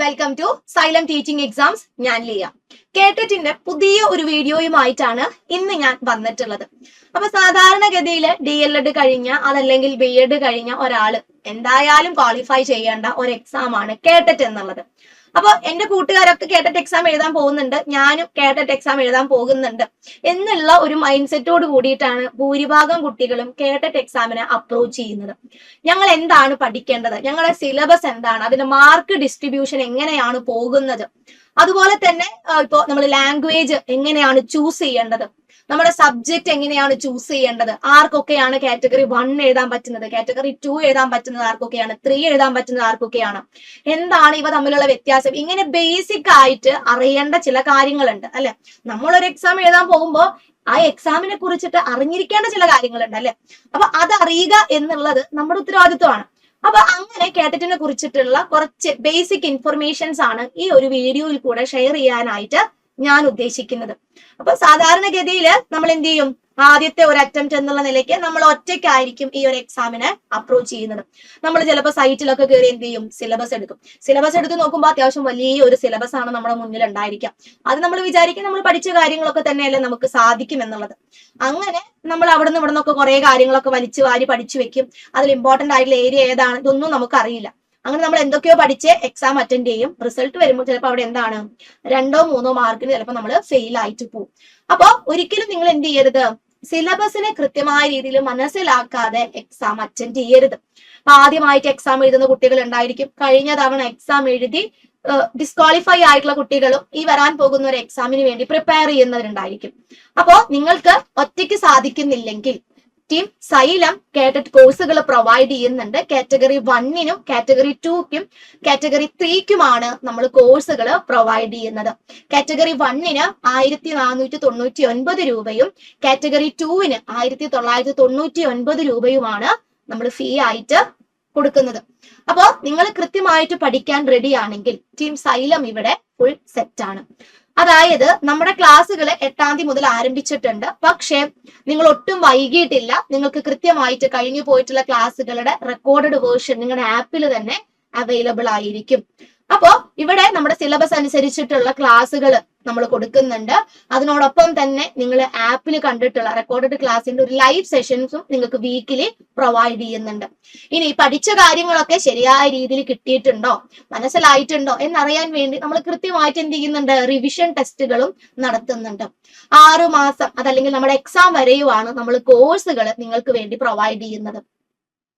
Welcome to Xylem teaching exams. ഞാൻ ലിയ. കേട്ടറ്റിന്റെ പുതിയ ഒരു വീഡിയോയുമായിട്ടാണ് ഇന്ന് ഞാൻ വന്നിട്ടുള്ളത്. അപ്പൊ സാധാരണഗതിയിൽ DLED കഴിഞ്ഞ അതല്ലെങ്കിൽ BEd കഴിഞ്ഞ ഒരാള് എന്തായാലും ക്വാളിഫൈ ചെയ്യേണ്ട ഒരു എക്സാം ആണ് കേട്ടറ്റ് എന്നുള്ളത്. അപ്പൊ എന്റെ കൂട്ടുകാരൊക്കെ കേട്ടറ്റ് എക്സാം എഴുതാൻ പോകുന്നുണ്ട്, ഞാനും കേട്ടറ്റ് എക്സാം എഴുതാൻ പോകുന്നുണ്ട് എന്നുള്ള ഒരു മൈൻഡ് സെറ്റോട് കൂടിയിട്ടാണ് ഭൂരിഭാഗം കുട്ടികളും കേട്ടറ്റ് എക്സാമിനെ അപ്രോച്ച് ചെയ്യുന്നത്. ഞങ്ങൾ എന്താണ് പഠിക്കേണ്ടത്, ഞങ്ങളുടെ സിലബസ് എന്താണ്, അതിന്റെ മാർക്ക് ഡിസ്ട്രിബ്യൂഷൻ എങ്ങനെയാണ് പോകുന്നത്, അതുപോലെ തന്നെ ഇപ്പോ നമ്മൾ ലാംഗ്വേജ് എങ്ങനെയാണ് ചൂസ് ചെയ്യേണ്ടത്, നമ്മുടെ സബ്ജക്ട് എങ്ങനെയാണ് ചൂസ് ചെയ്യേണ്ടത്, ആർക്കൊക്കെയാണ് കാറ്റഗറി 1 എഴുതാൻ പറ്റുന്നത്, കാറ്റഗറി 2 എഴുതാൻ പറ്റുന്നത് ആർക്കൊക്കെയാണ്, 3 എഴുതാൻ പറ്റുന്നത് ആർക്കൊക്കെയാണ്, എന്താണ് ഇവ തമ്മിലുള്ള വ്യത്യാസം, ഇങ്ങനെ ബേസിക് ആയിട്ട് അറിയേണ്ട ചില കാര്യങ്ങളുണ്ട് അല്ലെ. നമ്മളൊരു എക്സാം എഴുതാൻ പോകുമ്പോൾ ആ എക്സാമിനെ കുറിച്ചിട്ട് അറിഞ്ഞിരിക്കേണ്ട ചില കാര്യങ്ങളുണ്ട് അല്ലെ. അപ്പൊ അതറിയുക എന്നുള്ളത് നമ്മുടെ ഉത്തരവാദിത്വമാണ്. അപ്പൊ അങ്ങനെ കേട്ടറ്റിനെ കുറിച്ചിട്ടുള്ള കുറച്ച് ബേസിക് ഇൻഫർമേഷൻസ് ആണ് ഈ ഒരു വീഡിയോയിൽ കൂടെ ഷെയർ ചെയ്യാനായിട്ട് ഞാൻ ഉദ്ദേശിക്കുന്നത്. അപ്പൊ സാധാരണഗതിയിൽ നമ്മൾ എന്ത് ചെയ്യും, ആദ്യത്തെ ഒരു അറ്റംപ്റ്റ് എന്നുള്ള നിലയ്ക്ക് നമ്മൾ ഒറ്റയ്ക്കായിരിക്കും ഈ ഒരു എക്സാമിനെ അപ്രോച്ച് ചെയ്യുന്നത്. നമ്മൾ ചിലപ്പോൾ സൈറ്റിലൊക്കെ കയറി എന്ത് ചെയ്യും, സിലബസ് എടുക്കും. സിലബസ് എടുത്ത് നോക്കുമ്പോൾ അത്യാവശ്യം വലിയ ഒരു സിലബസ് ആണ് നമ്മുടെ മുന്നിൽ ഉണ്ടായിരിക്കാം. അത് നമ്മൾ വിചാരിക്കും നമ്മൾ പഠിച്ച കാര്യങ്ങളൊക്കെ തന്നെയല്ലേ നമുക്ക് സാധിക്കും എന്നുള്ളത്. അങ്ങനെ നമ്മൾ അവിടെ നിന്ന് ഇവിടെ നിന്നൊക്കെ കുറെ കാര്യങ്ങളൊക്കെ വലിച്ചു വാരി പഠിച്ചു വെക്കും. അതിൽ ഇമ്പോർട്ടന്റ് ആയിട്ടുള്ള ഏരിയ ഏതാണ് ഇതൊന്നും നമുക്ക് അറിയില്ല. അങ്ങനെ നമ്മൾ എന്തൊക്കെയോ പഠിച്ച് എക്സാം അറ്റൻഡ് ചെയ്യും. റിസൾട്ട് വരുമ്പോൾ ചിലപ്പോൾ അവിടെ എന്താണ് 2 or 3 മാർക്കിന് ചിലപ്പോൾ നമ്മൾ ഫെയിൽ ആയിട്ട് പോകും. അപ്പൊ ഒരിക്കലും നിങ്ങൾ എന്ത് ചെയ്യരുത്, സിലബസിനെ കൃത്യമായ രീതിയിൽ മനസ്സിലാക്കാതെ എക്സാം അറ്റൻഡ് ചെയ്യരുത്. അപ്പൊ ആദ്യമായിട്ട് എക്സാം എഴുതുന്ന കുട്ടികൾ ഉണ്ടായിരിക്കും, കഴിഞ്ഞ തവണ എക്സാം എഴുതി ഡിസ്ക്വാളിഫൈ ആയിട്ടുള്ള കുട്ടികളും ഈ വരാൻ പോകുന്ന ഒരു എക്സാമിന് വേണ്ടി പ്രിപ്പയർ ചെയ്യുന്നവരുണ്ടായിരിക്കും. അപ്പോ നിങ്ങൾക്ക് ഒറ്റയ്ക്ക് സാധിക്കുന്നില്ലെങ്കിൽ ടീം സൈലം കേട്ടറ്റ് കോഴ്സുകൾ പ്രൊവൈഡ് ചെയ്യുന്നുണ്ട്. കാറ്റഗറി 1നും കാറ്റഗറി 2ക്കും കാറ്റഗറി 3ക്കുമാണ് നമ്മൾ കോഴ്സുകൾ പ്രൊവൈഡ് ചെയ്യുന്നത്. കാറ്റഗറി 1ന് 1499 രൂപയും കാറ്റഗറി 2ന് 1999 രൂപയുമാണ് നമ്മൾ ഫീ ആയിട്ട് കൊടുക്കുന്നത്. അപ്പോ നിങ്ങൾ കൃത്യമായിട്ട് പഠിക്കാൻ റെഡി ആണെങ്കിൽ ടീം സൈലം ഇവിടെ ഫുൾ സെറ്റ് ആണ്. അതായത് നമ്മുടെ ക്ലാസ്സുകൾ 8ാം തീയതി മുതൽ ആരംഭിച്ചിട്ടുണ്ട്. പക്ഷേ നിങ്ങൾ ഒട്ടും വൈകിട്ടില്ല. നിങ്ങൾക്ക് കൃത്യമായിട്ട് കഴിഞ്ഞു പോയിട്ടുള്ള ക്ലാസ്സുകളുടെ റെക്കോർഡഡ് വേർഷൻ നിങ്ങളുടെ ആപ്പിൽ തന്നെ അവൈലബിൾ ആയിരിക്കും. അപ്പോ ഇവിടെ നമ്മുടെ സിലബസ് അനുസരിച്ചിട്ടുള്ള ക്ലാസ്സുകൾ നമ്മൾ കൊടുക്കുന്നുണ്ട്. അതിനോടൊപ്പം തന്നെ നിങ്ങൾ ആപ്പിൽ കണ്ടിട്ടുള്ള റെക്കോർഡഡ് ക്ലാസ്സിന്റെ ഒരു ലൈവ് സെഷൻസും നിങ്ങൾക്ക് വീക്കിലി പ്രൊവൈഡ് ചെയ്യുന്നുണ്ട്. ഇനി പഠിച്ച കാര്യങ്ങളൊക്കെ ശരിയായ രീതിയിൽ കിട്ടിയിട്ടുണ്ടോ, മനസ്സിലായിട്ടുണ്ടോ എന്നറിയാൻ വേണ്ടി നമ്മൾ കൃത്യമായിട്ട് എന്ത് ചെയ്യുന്നുണ്ട്, റിവിഷൻ ടെസ്റ്റുകളും നടത്തുന്നുണ്ട്. 6 മാസം അതല്ലെങ്കിൽ നമ്മുടെ എക്സാം വരെയുമാണ് നമ്മൾ കോഴ്സുകൾ നിങ്ങൾക്ക് വേണ്ടി പ്രൊവൈഡ് ചെയ്യുന്നത്.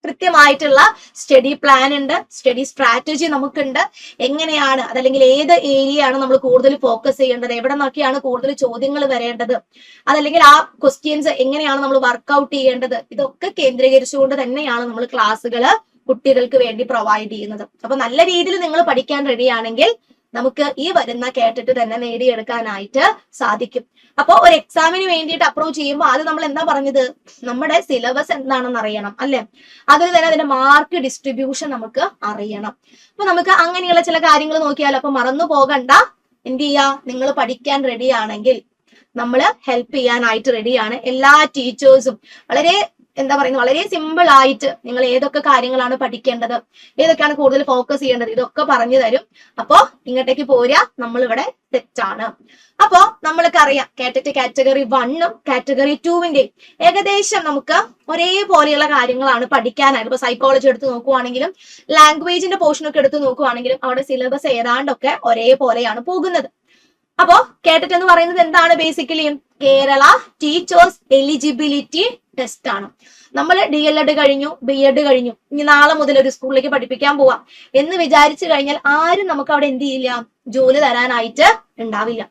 കൃത്യമായിട്ടുള്ള സ്റ്റഡി പ്ലാൻ ഉണ്ട്, സ്റ്റഡി സ്ട്രാറ്റജി നമുക്കുണ്ട്. എങ്ങനെയാണ് അതല്ലെങ്കിൽ ഏത് ഏരിയയാണ് നമ്മൾ കൂടുതൽ ഫോക്കസ് ചെയ്യേണ്ടത്, എവിടെ നോക്കിയാണ് കൂടുതൽ ചോദ്യങ്ങൾ വരേണ്ടത്, അതല്ലെങ്കിൽ ആ ക്വസ്റ്റ്യൻസ് എങ്ങനെയാണ് നമ്മൾ വർക്ക്ഔട്ട് ചെയ്യേണ്ടത്, ഇതൊക്കെ കേന്ദ്രീകരിച്ചുകൊണ്ട് തന്നെയാണ് നമ്മൾ ക്ലാസ്സുകൾ കുട്ടികൾക്ക് വേണ്ടി പ്രൊവൈഡ് ചെയ്യുന്നത്. അപ്പൊ നല്ല രീതിയിൽ നിങ്ങൾ പഠിക്കാൻ റെഡിയാണെങ്കിൽ നമുക്ക് ഈ വരുന്ന കേട്ടിട്ട് തന്നെ നേടിയെടുക്കാനായിട്ട് സാധിക്കും. അപ്പൊ ഒരു എക്സാമിന് വേണ്ടിയിട്ട് അപ്രോച്ച് ചെയ്യുമ്പോൾ ആദ്യം നമ്മൾ എന്താ പറഞ്ഞത്, നമ്മുടെ സിലബസ് എന്താണെന്ന് അറിയണം അല്ലെ. അതിൽ തന്നെ അതിന്റെ മാർക്ക് ഡിസ്ട്രിബ്യൂഷൻ നമുക്ക് അറിയണം. അപ്പൊ നമുക്ക് അങ്ങനെയുള്ള ചില കാര്യങ്ങൾ നോക്കിയാൽ അപ്പൊ മറന്നു പോകണ്ട. എന്ത് ചെയ്യാ, നിങ്ങൾ പഠിക്കാൻ റെഡി ആണെങ്കിൽ നമ്മൾ ഹെൽപ്പ് ചെയ്യാനായിട്ട് റെഡിയാണ്. എല്ലാ ടീച്ചേഴ്സും വളരെ സിമ്പിൾ ആയിട്ട് നിങ്ങൾ ഏതൊക്കെ കാര്യങ്ങളാണ് പഠിക്കേണ്ടത്, ഏതൊക്കെയാണ് കൂടുതൽ ഫോക്കസ് ചെയ്യേണ്ടത്, ഇതൊക്കെ പറഞ്ഞു തരും. അപ്പോ ഇങ്ങോട്ടേക്ക് പോരാ, നമ്മളിവിടെ സെറ്റാണ്. അപ്പോ നമ്മൾക്ക് അറിയാം കേട്ടറ്റ് കാറ്റഗറി 1ഉം കാറ്റഗറി 2വിന്റെയും ഏകദേശം നമുക്ക് ഒരേപോലെയുള്ള കാര്യങ്ങളാണ് പഠിക്കാനായിട്ട്. ഇപ്പൊ സൈക്കോളജി എടുത്ത് നോക്കുവാണെങ്കിലും ലാംഗ്വേജിന്റെ പോർഷൻ ഒക്കെ എടുത്ത് നോക്കുവാണെങ്കിലും അവിടെ സിലബസ് ഏതാണ്ടൊക്കെ ഒരേപോലെയാണ് പോകുന്നത്. അപ്പോ കേട്ടറ്റ് എന്ന് പറയുന്നത് എന്താണ്, basically Kerala teachers eligibility test ആണ്. നമ്മൾ DLED കഴിഞ്ഞു, BEd കഴിഞ്ഞു, ഇനി നാളെ മുതൽ ഒരു സ്കൂളിലേക്ക് പഠിപ്പിക്കാൻ പോവാം എന്ന് വിചാരിച്ചു കഴിഞ്ഞാൽ ആരും നമുക്ക് അവിടെ എന്ത് ചെയ്യില്ല, ജോലി തരാനായിട്ട് ഉണ്ടാവില്ല.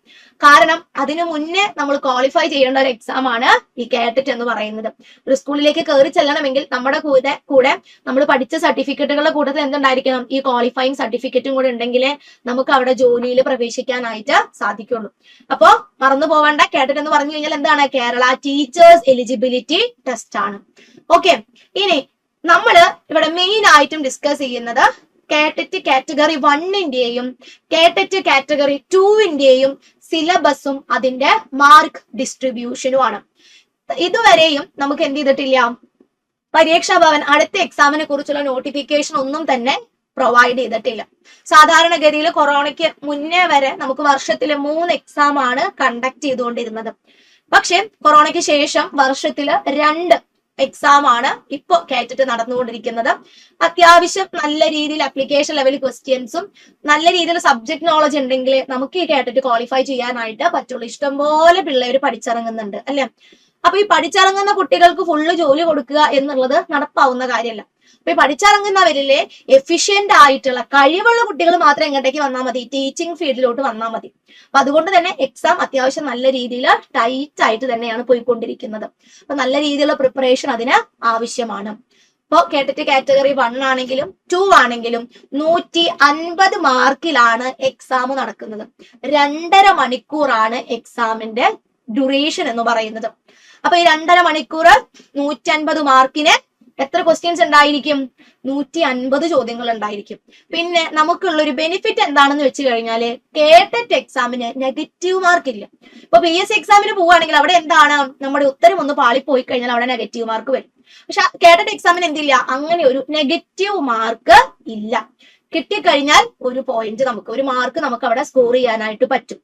കാരണം അതിനു മുന്നേ നമ്മൾ ക്വാളിഫൈ ചെയ്യേണ്ട ഒരു എക്സാം ആണ് ഈ കേട്ടറ്റ് എന്ന് പറയുന്നത്. ഒരു സ്കൂളിലേക്ക് കയറി ചെല്ലണമെങ്കിൽ നമ്മുടെ കൂടെ നമ്മൾ പഠിച്ച സർട്ടിഫിക്കറ്റുകളുടെ കൂട്ടത്തിൽ എന്തുണ്ടായിരിക്കണം, ഈ ക്വാളിഫയിങ് സർട്ടിഫിക്കറ്റും കൂടെ ഉണ്ടെങ്കിലേ നമുക്ക് അവിടെ ജോലിയിൽ പ്രവേശിക്കാനായിട്ട് സാധിക്കുള്ളൂ. അപ്പോ മറന്നു പോവേണ്ട, കേട്ടറ്റ് എന്ന് പറഞ്ഞു കഴിഞ്ഞാൽ എന്താണ്, കേരള ടീച്ചേഴ്സ് എലിജിബിലിറ്റി ടെസ്റ്റ് ആണ്. ഓക്കെ, ഇനി നമ്മള് ഇവിടെ മെയിൻ ആയിട്ടും ഡിസ്കസ് ചെയ്യുന്നത് കേട്ടറ്റ് കാറ്റഗറി 1ന്റെയും കേട്ടറ്റ് കാറ്റഗറി 2വിന്റെയും സിലബസും അതിന്റെ മാർക്ക് ഡിസ്ട്രിബ്യൂഷനുമാണ്. ഇതുവരെയും നമുക്ക് എന്ത് ചെയ്തിട്ടില്ല, പരീക്ഷാ ഭവൻ അടുത്ത എക്സാമിനെ കുറിച്ചുള്ള നോട്ടിഫിക്കേഷൻ ഒന്നും തന്നെ പ്രൊവൈഡ് ചെയ്തിട്ടില്ല. സാധാരണഗതിയിൽ കൊറോണയ്ക്ക് മുന്നേ വരെ നമുക്ക് വർഷത്തിലെ 3 എക്സാം ആണ് കണ്ടക്ട് ചെയ്തുകൊണ്ടിരുന്നത്. പക്ഷെ കൊറോണയ്ക്ക് ശേഷം വർഷത്തില് 2 എക്സാം ആണ് ഇപ്പൊ കേട്ടിട്ട് നടന്നുകൊണ്ടിരിക്കുന്നത്. അത്യാവശ്യം നല്ല രീതിയിൽ അപ്ലിക്കേഷൻ ലെവൽ ക്വസ്റ്റ്യൻസും നല്ല രീതിയിൽ സബ്ജക്ട് നോളജ് ഉണ്ടെങ്കിൽ നമുക്ക് ഈ കേട്ടിട്ട് ക്വാളിഫൈ ചെയ്യാനായിട്ട് പറ്റുള്ളൂ. ഇഷ്ടംപോലെ പിള്ളേര് പഠിച്ചിറങ്ങുന്നുണ്ട് അല്ലെ. അപ്പൊ ഈ പഠിച്ചിറങ്ങുന്ന കുട്ടികൾക്ക് ഫുള്ള് ജോലി കൊടുക്കുക എന്നുള്ളത് നടപ്പാവുന്ന കാര്യമല്ല. അപ്പൊ ഈ പഠിച്ചിറങ്ങുന്നവരിലെ എഫിഷ്യന്റ് ആയിട്ടുള്ള കഴിവുള്ള കുട്ടികൾ മാത്രം എങ്ങോട്ടേക്ക് വന്നാൽ മതി, ടീച്ചിങ് ഫീൽഡിലോട്ട് വന്നാൽ മതി. അപ്പൊ അതുകൊണ്ട് തന്നെ എക്സാം അത്യാവശ്യം നല്ല രീതിയിൽ ടൈറ്റ് ആയിട്ട് തന്നെയാണ് പോയിക്കൊണ്ടിരിക്കുന്നത്. അപ്പൊ നല്ല രീതിയിലുള്ള പ്രിപ്പറേഷൻ അതിന് ആവശ്യമാണ്. ഇപ്പൊ കേട്ടിട്ട് കാറ്റഗറി 1 ആണെങ്കിലും 2 ആണെങ്കിലും 150 മാർക്കിലാണ് എക്സാം നടക്കുന്നത്. 2.5 മണിക്കൂറാണ് എക്സാമിന്റെ ഡ്യൂറേഷൻ എന്ന് പറയുന്നത്. അപ്പൊ ഈ 2.5 മണിക്കൂർ 150 മാർക്കിന് എത്ര ക്വസ്റ്റ്യൻസ് ഉണ്ടായിരിക്കും? 150 ചോദ്യങ്ങൾ ഉണ്ടായിരിക്കും. പിന്നെ നമുക്കുള്ള ഒരു ബെനിഫിറ്റ് എന്താണെന്ന് വെച്ച് കഴിഞ്ഞാല് കേട്ടറ്റ് എക്സാമിന് നെഗറ്റീവ് മാർക്ക് ഇല്ല. ഇപ്പൊ PSC എക്സാമിന് പോവുകയാണെങ്കിൽ അവിടെ എന്താണ്, നമ്മുടെ ഉത്തരം ഒന്ന് പാളിപ്പോയി കഴിഞ്ഞാൽ അവിടെ നെഗറ്റീവ് മാർക്ക് വരും. പക്ഷെ കേട്ടറ്റ് എക്സാമിന് എന്തില്ല, അങ്ങനെ ഒരു നെഗറ്റീവ് മാർക്ക് ഇല്ല. കിട്ടിക്കഴിഞ്ഞാൽ ഒരു പോയിന്റ് ഒരു മാർക്ക് നമുക്ക് അവിടെ സ്കോർ ചെയ്യാനായിട്ട് പറ്റും.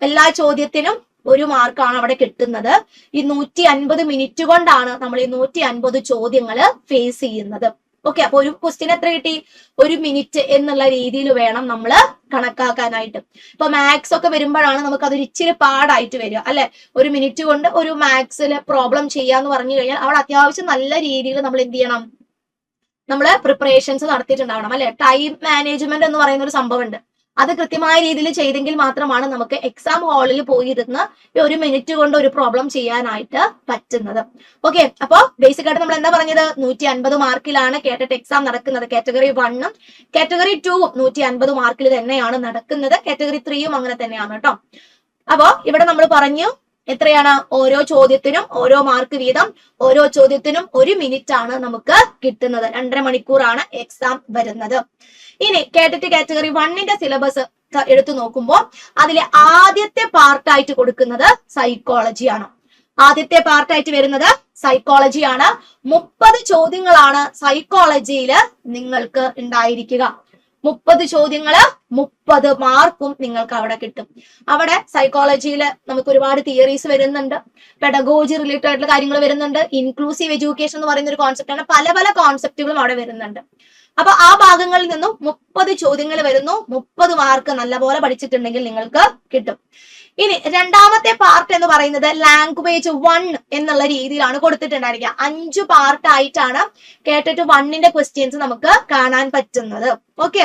എല്ലാ ചോദ്യത്തിനും ഒരു മാർക്കാണ് അവിടെ കിട്ടുന്നത്. ഈ 150 മിനിറ്റ് കൊണ്ടാണ് നമ്മൾ ഈ 150 ചോദ്യങ്ങൾ ഫേസ് ചെയ്യുന്നത്. ഓക്കെ, അപ്പൊ ഒരു ക്വസ്റ്റ്യൻ എത്ര കിട്ടി? 1 മിനിറ്റ് എന്നുള്ള രീതിയിൽ വേണം നമ്മൾ കണക്കാക്കാനായിട്ട്. ഇപ്പൊ മാത്സ് ഒക്കെ വരുമ്പോഴാണ് നമുക്ക് അതൊരു ഇച്ചിരി പാടായിട്ട് വരിക അല്ലെ. 1 മിനിറ്റ് കൊണ്ട് ഒരു മാത്സില് പ്രോബ്ലം ചെയ്യാന്ന് പറഞ്ഞു കഴിഞ്ഞാൽ അവിടെ അത്യാവശ്യം നല്ല രീതിയിൽ നമ്മൾ എന്ത് ചെയ്യണം, നമ്മള് പ്രിപ്പറേഷൻസ് നടത്തിയിട്ടുണ്ടാവണം അല്ലെ. ടൈം മാനേജ്മെന്റ് എന്ന് പറയുന്ന ഒരു സംഭവം ഉണ്ട്. അത് കൃത്യമായ രീതിയിൽ ചെയ്തെങ്കിൽ മാത്രമാണ് നമുക്ക് എക്സാം ഹാളിൽ പോയിരുന്ന് 1 മിനിറ്റ് കൊണ്ട് ഒരു പ്രോബ്ലം ചെയ്യാനായിട്ട് പറ്റുന്നത്. ഓക്കെ, അപ്പൊ ബേസിക് ആയിട്ട് നമ്മൾ എന്താ പറഞ്ഞത്, 150 മാർക്കിലാണ് കേട്ടറ്റ് എക്സാം നടക്കുന്നത്. കാറ്റഗറി 1ഉം കാറ്റഗറി 2ഉം 150 മാർക്കിൽ തന്നെയാണ് നടക്കുന്നത്. കാറ്റഗറി 3ഉം അങ്ങനെ തന്നെയാണ് കേട്ടോ. അപ്പോ ഇവിടെ നമ്മൾ പറഞ്ഞു എത്രയാണ്, ഓരോ ചോദ്യത്തിനും ഓരോ മാർക്ക് വീതം, ഓരോ ചോദ്യത്തിനും 1 മിനിറ്റ് ആണ് നമുക്ക് കിട്ടുന്നത്. 2.5 മണിക്കൂറാണ് എക്സാം വരുന്നത്. ഇനി കേട്ടറ്റ് കാറ്റഗറി 1ന്റെ സിലബസ് എടുത്തു നോക്കുമ്പോൾ അതിലെ ആദ്യത്തെ പാർട്ടായിട്ട് കൊടുക്കുന്നത് സൈക്കോളജിയാണ്. ആദ്യത്തെ പാർട്ടായിട്ട് വരുന്നത് സൈക്കോളജിയാണ്. 30 ചോദ്യങ്ങളാണ് സൈക്കോളജിയിൽ നിങ്ങൾക്ക് ഉണ്ടായിരിക്കുക. 30 ചോദ്യങ്ങള് 30 മാർക്കും നിങ്ങൾക്ക് അവിടെ കിട്ടും. അവിടെ സൈക്കോളജിയിൽ നമുക്ക് ഒരുപാട് തിയറീസ് വരുന്നുണ്ട്, പെഡഗോജി റിലേറ്റഡ് ആയിട്ടുള്ള കാര്യങ്ങൾ വരുന്നുണ്ട്, ഇൻക്ലൂസീവ് എഡ്യൂക്കേഷൻ എന്ന് പറയുന്ന ഒരു കോൺസെപ്റ്റ് ആണ്. പല പല കോൺസെപ്റ്റുകളും അവിടെ വരുന്നുണ്ട്. അപ്പൊ ആ ഭാഗങ്ങളിൽ നിന്നും 30 ചോദ്യങ്ങൾ വരുന്നു. 30 മാർക്ക് നല്ലപോലെ പഠിച്ചിട്ടുണ്ടെങ്കിൽ നിങ്ങൾക്ക് കിട്ടും. ഇനി രണ്ടാമത്തെ പാർട്ട് എന്ന് പറയുന്നത് ലാംഗ്വേജ് 1 എന്നുള്ള രീതിയിലാണ് കൊടുത്തിട്ടുണ്ടായിരിക്കുക. 5 പാർട്ടായിട്ടാണ് കേട്ടറ്റ് 1ന്റെ ക്വസ്റ്റ്യൻസ് നമുക്ക് കാണാൻ പറ്റുന്നത്. ഓക്കെ,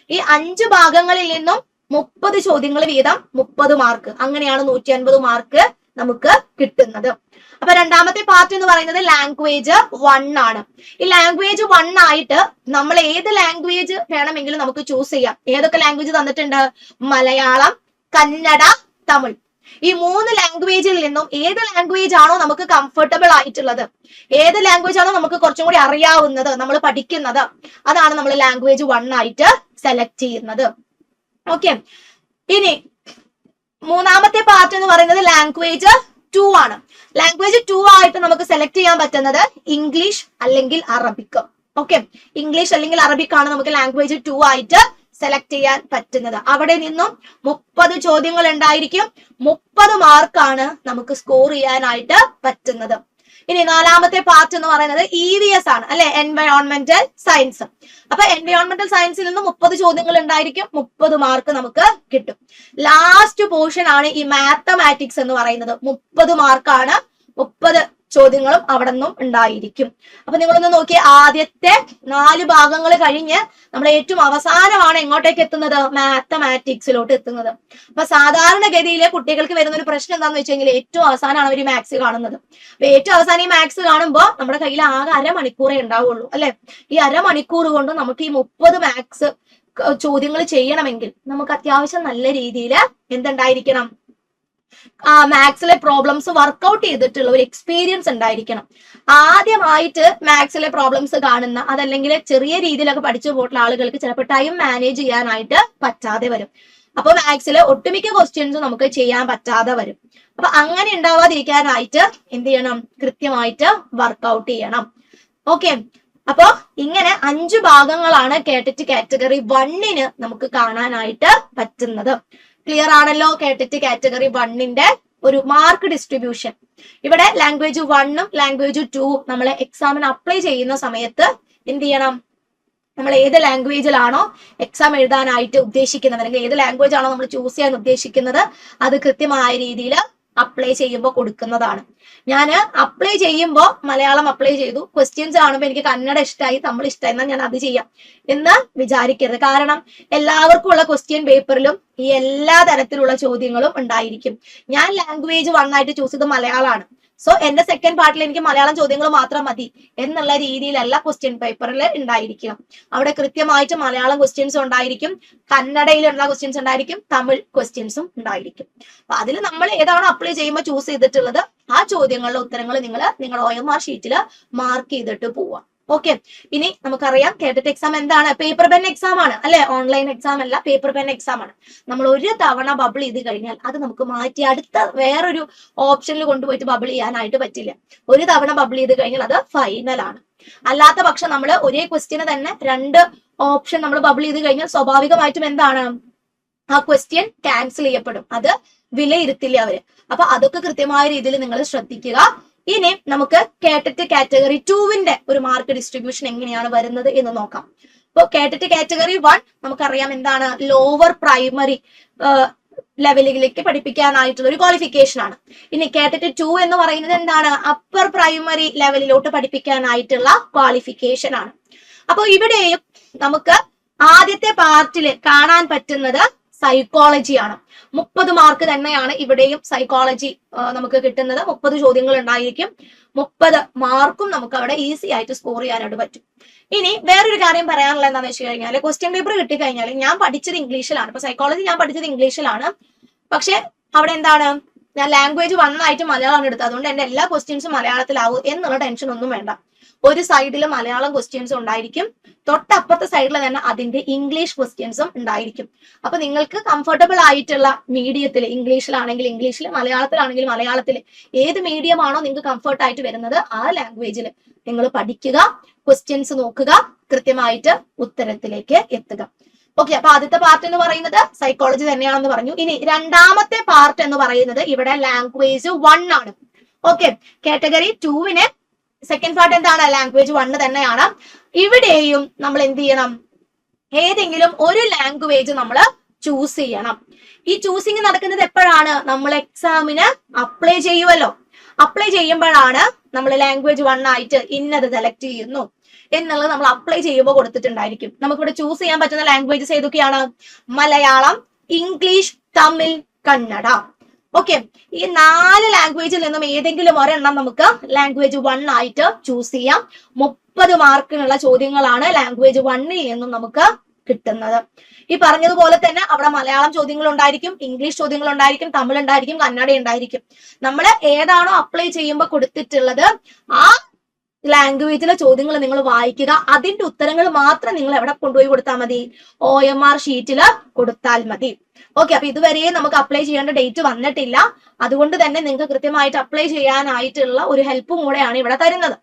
ഈ 5 ഭാഗങ്ങളിൽ നിന്നും 30 ചോദ്യങ്ങൾ വീതം 30 മാർക്ക്, അങ്ങനെയാണ് 150 മാർക്ക് നമുക്ക് കിട്ടുന്നത്. അപ്പൊ രണ്ടാമത്തെ പാർട്ട് എന്ന് പറയുന്നത് ലാംഗ്വേജ് 1 ആണ്. ഈ ലാംഗ്വേജ് 1 ആയിട്ട് നമ്മൾ ഏത് ലാംഗ്വേജ് വേണമെങ്കിലും നമുക്ക് ചൂസ് ചെയ്യാം. ഏതൊക്കെ ലാംഗ്വേജ് തന്നിട്ടുണ്ട്? മലയാളം, കന്നഡ, തമിഴ്. ഈ 3 ലാംഗ്വേജിൽ നിന്നും ഏത് ലാംഗ്വേജ് ആണോ നമുക്ക് കംഫർട്ടബിൾ ആയിട്ടുള്ളത്, ഏത് ലാംഗ്വേജ് ആണോ നമുക്ക് കുറച്ചും കൂടി അറിയാവുന്നത്, നമ്മൾ പഠിക്കുന്നത്, അതാണ് നമ്മൾ ലാംഗ്വേജ് 1 ആയിട്ട് സെലക്ട് ചെയ്യുന്നത്. ഓക്കെ, ഇനി മൂന്നാമത്തെ പാർട്ട് എന്ന് പറയുന്നത് ലാംഗ്വേജ് 2 ആണ്. ലാംഗ്വേജ് 2 ആയിട്ട് നമുക്ക് സെലക്ട് ചെയ്യാൻ പറ്റുന്നത് ഇംഗ്ലീഷ് അല്ലെങ്കിൽ അറബിക്. ഓക്കെ, ഇംഗ്ലീഷ് അല്ലെങ്കിൽ അറബിക് ആണ് നമുക്ക് ലാംഗ്വേജ് 2 ആയിട്ട് സെലക്ട് ചെയ്യാൻ പറ്റുന്നത്. അവിടെ നിന്നും 30 ചോദ്യങ്ങൾ ഉണ്ടായിരിക്കും. 30 മാർക്കാണ് നമുക്ക് സ്കോർ ചെയ്യാനായിട്ട് പറ്റുന്നത്. ഇനി നാലാമത്തെ പാർട്ട് എന്ന് പറയുന്നത് EVS ആണ് അല്ലെ, എൻവയോൺമെന്റൽ സയൻസ്. അപ്പൊ എൻവയോൺമെന്റൽ സയൻസിൽ നിന്ന് 30 ചോദ്യങ്ങൾ ഉണ്ടായിരിക്കും. 30 മാർക്ക് നമുക്ക് കിട്ടും. ലാസ്റ്റ് പോർഷൻ ആണ് ഈ മാത്തമാറ്റിക്സ് എന്ന് പറയുന്നത്. 30 മാർക്കാണ്. 30 ചോദ്യങ്ങളും അവിടെ നിന്നും ഉണ്ടായിരിക്കും. അപ്പൊ നിങ്ങളൊന്ന് നോക്കിയേ, ആദ്യത്തെ 4 ഭാഗങ്ങൾ കഴിഞ്ഞ് നമ്മൾ ഏറ്റവും അവസാനമാണ് എങ്ങോട്ടേക്ക് എത്തുന്നത്? മാത്തമാറ്റിക്സിലോട്ട് എത്തുന്നത്. അപ്പൊ സാധാരണഗതിയിലെ കുട്ടികൾക്ക് വരുന്ന ഒരു പ്രശ്നം എന്താന്ന് വെച്ചെങ്കിൽ ഏറ്റവും അവസാനമാണ് അവർ മാത്സ് കാണുന്നത്. അപ്പൊ ഏറ്റവും അവസാനം ഈ മാത്സ് കാണുമ്പോൾ നമ്മുടെ കയ്യിൽ ആകെ 1/2 മണിക്കൂറേ ഉണ്ടാവുള്ളൂ അല്ലെ. ഈ 1/2 മണിക്കൂർ കൊണ്ട് നമുക്ക് ഈ 30 മാത്സ് ചോദ്യങ്ങൾ ചെയ്യണമെങ്കിൽ നമുക്ക് അത്യാവശ്യം നല്ല രീതിയിൽ എന്തുണ്ടായിരിക്കണം? മാത്സിലെ പ്രോബ്ലംസ് വർക്ക്ഔട്ട് ചെയ്തിട്ടുള്ള ഒരു എക്സ്പീരിയൻസ് ഉണ്ടായിരിക്കണം. ആദ്യമായിട്ട് മാത്സിലെ പ്രോബ്ലംസ് കാണുന്ന, അതല്ലെങ്കിൽ ചെറിയ രീതിയിലൊക്കെ പഠിച്ചു പോയിട്ടുള്ള ആളുകൾക്ക് ചിലപ്പോൾ ടൈം മാനേജ് ചെയ്യാനായിട്ട് പറ്റാതെ വരും. അപ്പൊ മാത്സിലെ ഒട്ടുമിക്ക ക്വസ്റ്റ്യൻസും നമുക്ക് ചെയ്യാൻ പറ്റാതെ വരും. അപ്പൊ അങ്ങനെ ഉണ്ടാവാതിരിക്കാനായിട്ട് എന്ത് ചെയ്യണം? കൃത്യമായിട്ട് വർക്ക്ഔട്ട് ചെയ്യണം. ഓക്കെ, അപ്പോ ഇങ്ങനെ 5 ഭാഗങ്ങളാണ് കേട്ടറ്റ് കാറ്റഗറി 1 നമുക്ക് കാണാനായിട്ട് പറ്റുന്നത്. ക്ലിയർ ആണല്ലോ കേട്ടറ്റ് കാറ്റഗറി 1 ഒരു മാർക്ക് ഡിസ്ട്രിബ്യൂഷൻ. ഇവിടെ ലാംഗ്വേജ് 1ഉം ലാംഗ്വേജ് 2ഉം നമ്മൾ എക്സാമിന് അപ്ലൈ ചെയ്യുന്ന സമയത്ത് എന്ത് ചെയ്യണം? നമ്മൾ ഏത് ലാംഗ്വേജിലാണോ എക്സാം എഴുതാനായിട്ട് ഉദ്ദേശിക്കുന്നത്, അല്ലെങ്കിൽ ഏത് ലാംഗ്വേജ് ആണോ നമ്മൾ ചൂസ് ചെയ്യാൻ ഉദ്ദേശിക്കുന്നത്, അത് കൃത്യമായ രീതിയിൽ അപ്ലൈ ചെയ്യുമ്പോൾ കൊടുക്കുന്നതാണ്. ഞാൻ അപ്ലൈ ചെയ്യുമ്പോൾ മലയാളം അപ്ലൈ ചെയ്തു, ക്വസ്റ്റ്യൻസ് കാണുമ്പോൾ എനിക്ക് കന്നഡ ഇഷ്ടമായി, തമിഴ് ഇഷ്ടമായി, എന്നാൽ ഞാൻ അത് ചെയ്യാം എന്ന് വിചാരിക്കരുത്. കാരണം എല്ലാവർക്കും ഉള്ള ക്വസ്റ്റ്യൻ പേപ്പറിലും ഈ എല്ലാ തരത്തിലുള്ള ചോദ്യങ്ങളും ഉണ്ടായിരിക്കും. ഞാൻ ലാംഗ്വേജ് 1 ആയിട്ട് ചൂസ് ചെയ്തത് മലയാളമാണ്. സോ എന്റെ സെക്കൻഡ് പാർട്ടിൽ എനിക്ക് മലയാളം ചോദ്യങ്ങൾ മാത്രം മതി എന്നുള്ള രീതിയിലല്ല ക്വസ്റ്റ്യൻ പേപ്പറിൽ ഉണ്ടായിരിക്കുക. അവിടെ കൃത്യമായിട്ട് മലയാളം ക്വസ്റ്റ്യൻസ് ഉണ്ടായിരിക്കും, കന്നഡയിലുള്ള ക്വസ്റ്റ്യൻസ് ഉണ്ടായിരിക്കും, തമിഴ് ക്വസ്റ്റ്യൻസും ഉണ്ടായിരിക്കും. അപ്പൊ അതിൽ നമ്മൾ ഏതാണോ അപ്ലൈ ചെയ്യുമ്പോൾ ചൂസ് ചെയ്തിട്ടുള്ളത് ആ ചോദ്യങ്ങളുടെ ഉത്തരങ്ങൾ നിങ്ങൾ നിങ്ങളുടെ OMR ഷീറ്റിൽ മാർക്ക് ചെയ്തിട്ട് പോവാം. ഓക്കെ, ഇനി നമുക്കറിയാം കേട്ടറ്റ് എക്സാം എന്താണ്? പേപ്പർ പെൻ എക്സാം ആണ് അല്ലെ? ഓൺലൈൻ എക്സാം അല്ല, പേപ്പർ പെൻ എക്സാം ആണ്. നമ്മൾ ഒരു തവണ ബബിൾ ചെയ്ത് കഴിഞ്ഞാൽ അത് നമുക്ക് മാറ്റി അടുത്ത വേറൊരു ഓപ്ഷനിൽ കൊണ്ടുപോയിട്ട് ബബിൾ ചെയ്യാനായിട്ട് പറ്റില്ല. ഒരു തവണ ബബിൾ ചെയ്ത് കഴിഞ്ഞാൽ അത് ഫൈനൽ ആണ്. അല്ലാത്ത പക്ഷം നമ്മൾ ഒരേ ക്വസ്റ്റ്യന് തന്നെ 2 ഓപ്ഷൻ നമ്മൾ ബബിൾ ചെയ്ത് കഴിഞ്ഞാൽ സ്വാഭാവികമായിട്ടും എന്താണ്? ആ ക്വസ്റ്റ്യൻ ക്യാൻസൽ ചെയ്യപ്പെടും, അത് വിലയിരുത്തില്ല അവര്. അപ്പൊ അതൊക്കെ കൃത്യമായ രീതിയിൽ നിങ്ങൾ ശ്രദ്ധിക്കുക. ഇനി നമുക്ക് കേട്ടറ്റ് കാറ്റഗറി 2 ഒരു മാർക്ക് ഡിസ്ട്രിബ്യൂഷൻ എങ്ങനെയാണ് വരുന്നത് എന്ന് നോക്കാം. ഇപ്പൊ കേട്ടറ്റ് കാറ്റഗറി 1 നമുക്കറിയാം എന്താണ്? ലോവർ പ്രൈമറി ലെവലിലേക്ക് പഠിപ്പിക്കാനായിട്ടുള്ള ഒരു ക്വാളിഫിക്കേഷൻ ആണ്. ഇനി കേട്ടറ്റ് 2 എന്ന് പറയുന്നത് എന്താണ്? അപ്പർ പ്രൈമറി ലെവലിലോട്ട് പഠിപ്പിക്കാനായിട്ടുള്ള ക്വാളിഫിക്കേഷൻ ആണ്. അപ്പൊ ഇവിടെയും നമുക്ക് ആദ്യത്തെ പാർട്ടിൽ കാണാൻ പറ്റുന്നത് സൈക്കോളജിയാണ്. 30 മാർക്ക് തന്നെയാണ് ഇവിടെയും സൈക്കോളജി നമുക്ക് കിട്ടുന്നത്. 30 ചോദ്യങ്ങൾ ഉണ്ടായിരിക്കും, 30 മാർക്കും നമുക്ക് അവിടെ ഈസി ആയിട്ട് സ്കോർ ചെയ്യാനായിട്ട് പറ്റും. ഇനി വേറൊരു കാര്യം പറയാനുള്ള എന്താണെന്ന് വെച്ച് കഴിഞ്ഞാൽ, ക്വസ്റ്റ്യൻ പേപ്പർ കിട്ടിക്കഴിഞ്ഞാൽ ഞാൻ പഠിച്ചത് ഇംഗ്ലീഷിലാണ്. ഇപ്പൊ സൈക്കോളജി ഞാൻ പഠിച്ചത് ഇംഗ്ലീഷിലാണ്, പക്ഷെ അവിടെ എന്താണ്? ഞാൻ ലാംഗ്വേജ് 1 ആയിട്ട് മലയാളമാണ് എടുത്തത്. അതുകൊണ്ട് എന്റെ എല്ലാ ക്വസ്റ്റ്യൻസും മലയാളത്തിലാവും എന്നുള്ള ടെൻഷൻ ഒന്നും വേണ്ട. ഒരു സൈഡിൽ മലയാളം ക്വസ്റ്റ്യൻസും ഉണ്ടായിരിക്കും, തൊട്ടപ്പുറത്തെ സൈഡിൽ തന്നെ അതിന്റെ ഇംഗ്ലീഷ് ക്വസ്റ്റ്യൻസും ഉണ്ടായിരിക്കും. അപ്പൊ നിങ്ങൾക്ക് കംഫർട്ടബിൾ ആയിട്ടുള്ള മീഡിയത്തിൽ, ഇംഗ്ലീഷിലാണെങ്കിൽ ഇംഗ്ലീഷിൽ, മലയാളത്തിലാണെങ്കിൽ മലയാളത്തിൽ, ഏത് മീഡിയം ആണോ നിങ്ങൾക്ക് കംഫർട്ട് ആയിട്ട് വരുന്നത് ആ ലാംഗ്വേജിൽ നിങ്ങൾ പഠിക്കുക, ക്വസ്റ്റ്യൻസ് നോക്കുക, കൃത്യമായിട്ട് ഉത്തരത്തിലേക്ക് എത്തുക. ഓക്കെ, അപ്പൊ ആദ്യത്തെ പാർട്ട് എന്ന് പറയുന്നത് സൈക്കോളജി തന്നെയാണെന്ന് പറഞ്ഞു. ഇനി രണ്ടാമത്തെ പാർട്ട് എന്ന് പറയുന്നത് ഇവിടെ ലാംഗ്വേജ് 1 ആണ്. ഓക്കെ, കാറ്റഗറി 2 സെക്കൻഡ് പാർട്ട് എന്താണ്? ലാംഗ്വേജ് 1 തന്നെയാണ്. ഇവിടെയും നമ്മൾ എന്ത് ചെയ്യണം? ഏതെങ്കിലും ഒരു ലാംഗ്വേജ് നമ്മൾ ചൂസ് ചെയ്യണം. ഈ ചൂസിങ് നടക്കുന്നത് എപ്പോഴാണ്? നമ്മൾ എക്സാമിന് അപ്ലൈ ചെയ്യുമല്ലോ. അപ്ലൈ ചെയ്യുമ്പോഴാണ് നമ്മൾ ലാംഗ്വേജ് 1 ആയിട്ട് ഇന്നത് സെലക്ട് ചെയ്യുന്നു എന്നുള്ളത് നമ്മൾ അപ്ലൈ ചെയ്യുമ്പോൾ കൊടുത്തിട്ടുണ്ടായിരിക്കും. നമുക്കിവിടെ ചൂസ് ചെയ്യാൻ പറ്റുന്ന ലാംഗ്വേജസ് ഏതൊക്കെയാണ്? മലയാളം, ഇംഗ്ലീഷ്, തമിഴ്, കന്നഡ. ഓക്കെ, ഈ 4 ലാംഗ്വേജിൽ നിന്നും ഏതെങ്കിലും ഒരെണ്ണം നമുക്ക് ലാംഗ്വേജ് 1 ആയിട്ട് ചൂസ് ചെയ്യാം. 30 മാർക്കിനുള്ള ചോദ്യങ്ങളാണ് ലാംഗ്വേജ് 1 നിന്നും നമുക്ക് കിട്ടുന്നത്. ഈ പറഞ്ഞതുപോലെ തന്നെ അവിടെ മലയാളം ചോദ്യങ്ങൾ ഉണ്ടായിരിക്കും, ഇംഗ്ലീഷ് ചോദ്യങ്ങൾ ഉണ്ടായിരിക്കും, തമിഴ് ഉണ്ടായിരിക്കും, കന്നഡ ഉണ്ടായിരിക്കും. നമ്മൾ ഏതാണോ അപ്ലൈ ചെയ്യുമ്പോൾ കൊടുത്തിട്ടുള്ളത് ആ ലാംഗ്വേജിലെ ചോദ്യങ്ങൾ നിങ്ങൾ വായിക്കുക, അതിന്റെ ഉത്തരങ്ങൾ മാത്രം നിങ്ങൾ എവിടെ കൊണ്ടുപോയി കൊടുത്താൽ മതി? OMR ഷീറ്റിൽ കൊടുത്താൽ മതി. ഓക്കെ, അപ്പൊ ഇതുവരെ നമുക്ക് അപ്ലൈ ചെയ്യേണ്ട ഡേറ്റ് വന്നിട്ടില്ല. അതുകൊണ്ട് തന്നെ നിങ്ങൾക്ക് കൃത്യമായിട്ട് അപ്ലൈ ചെയ്യാനായിട്ടുള്ള ഒരു ഹെൽപ്പും കൂടെയാണ് ഇവിടെ തരുന്നത്.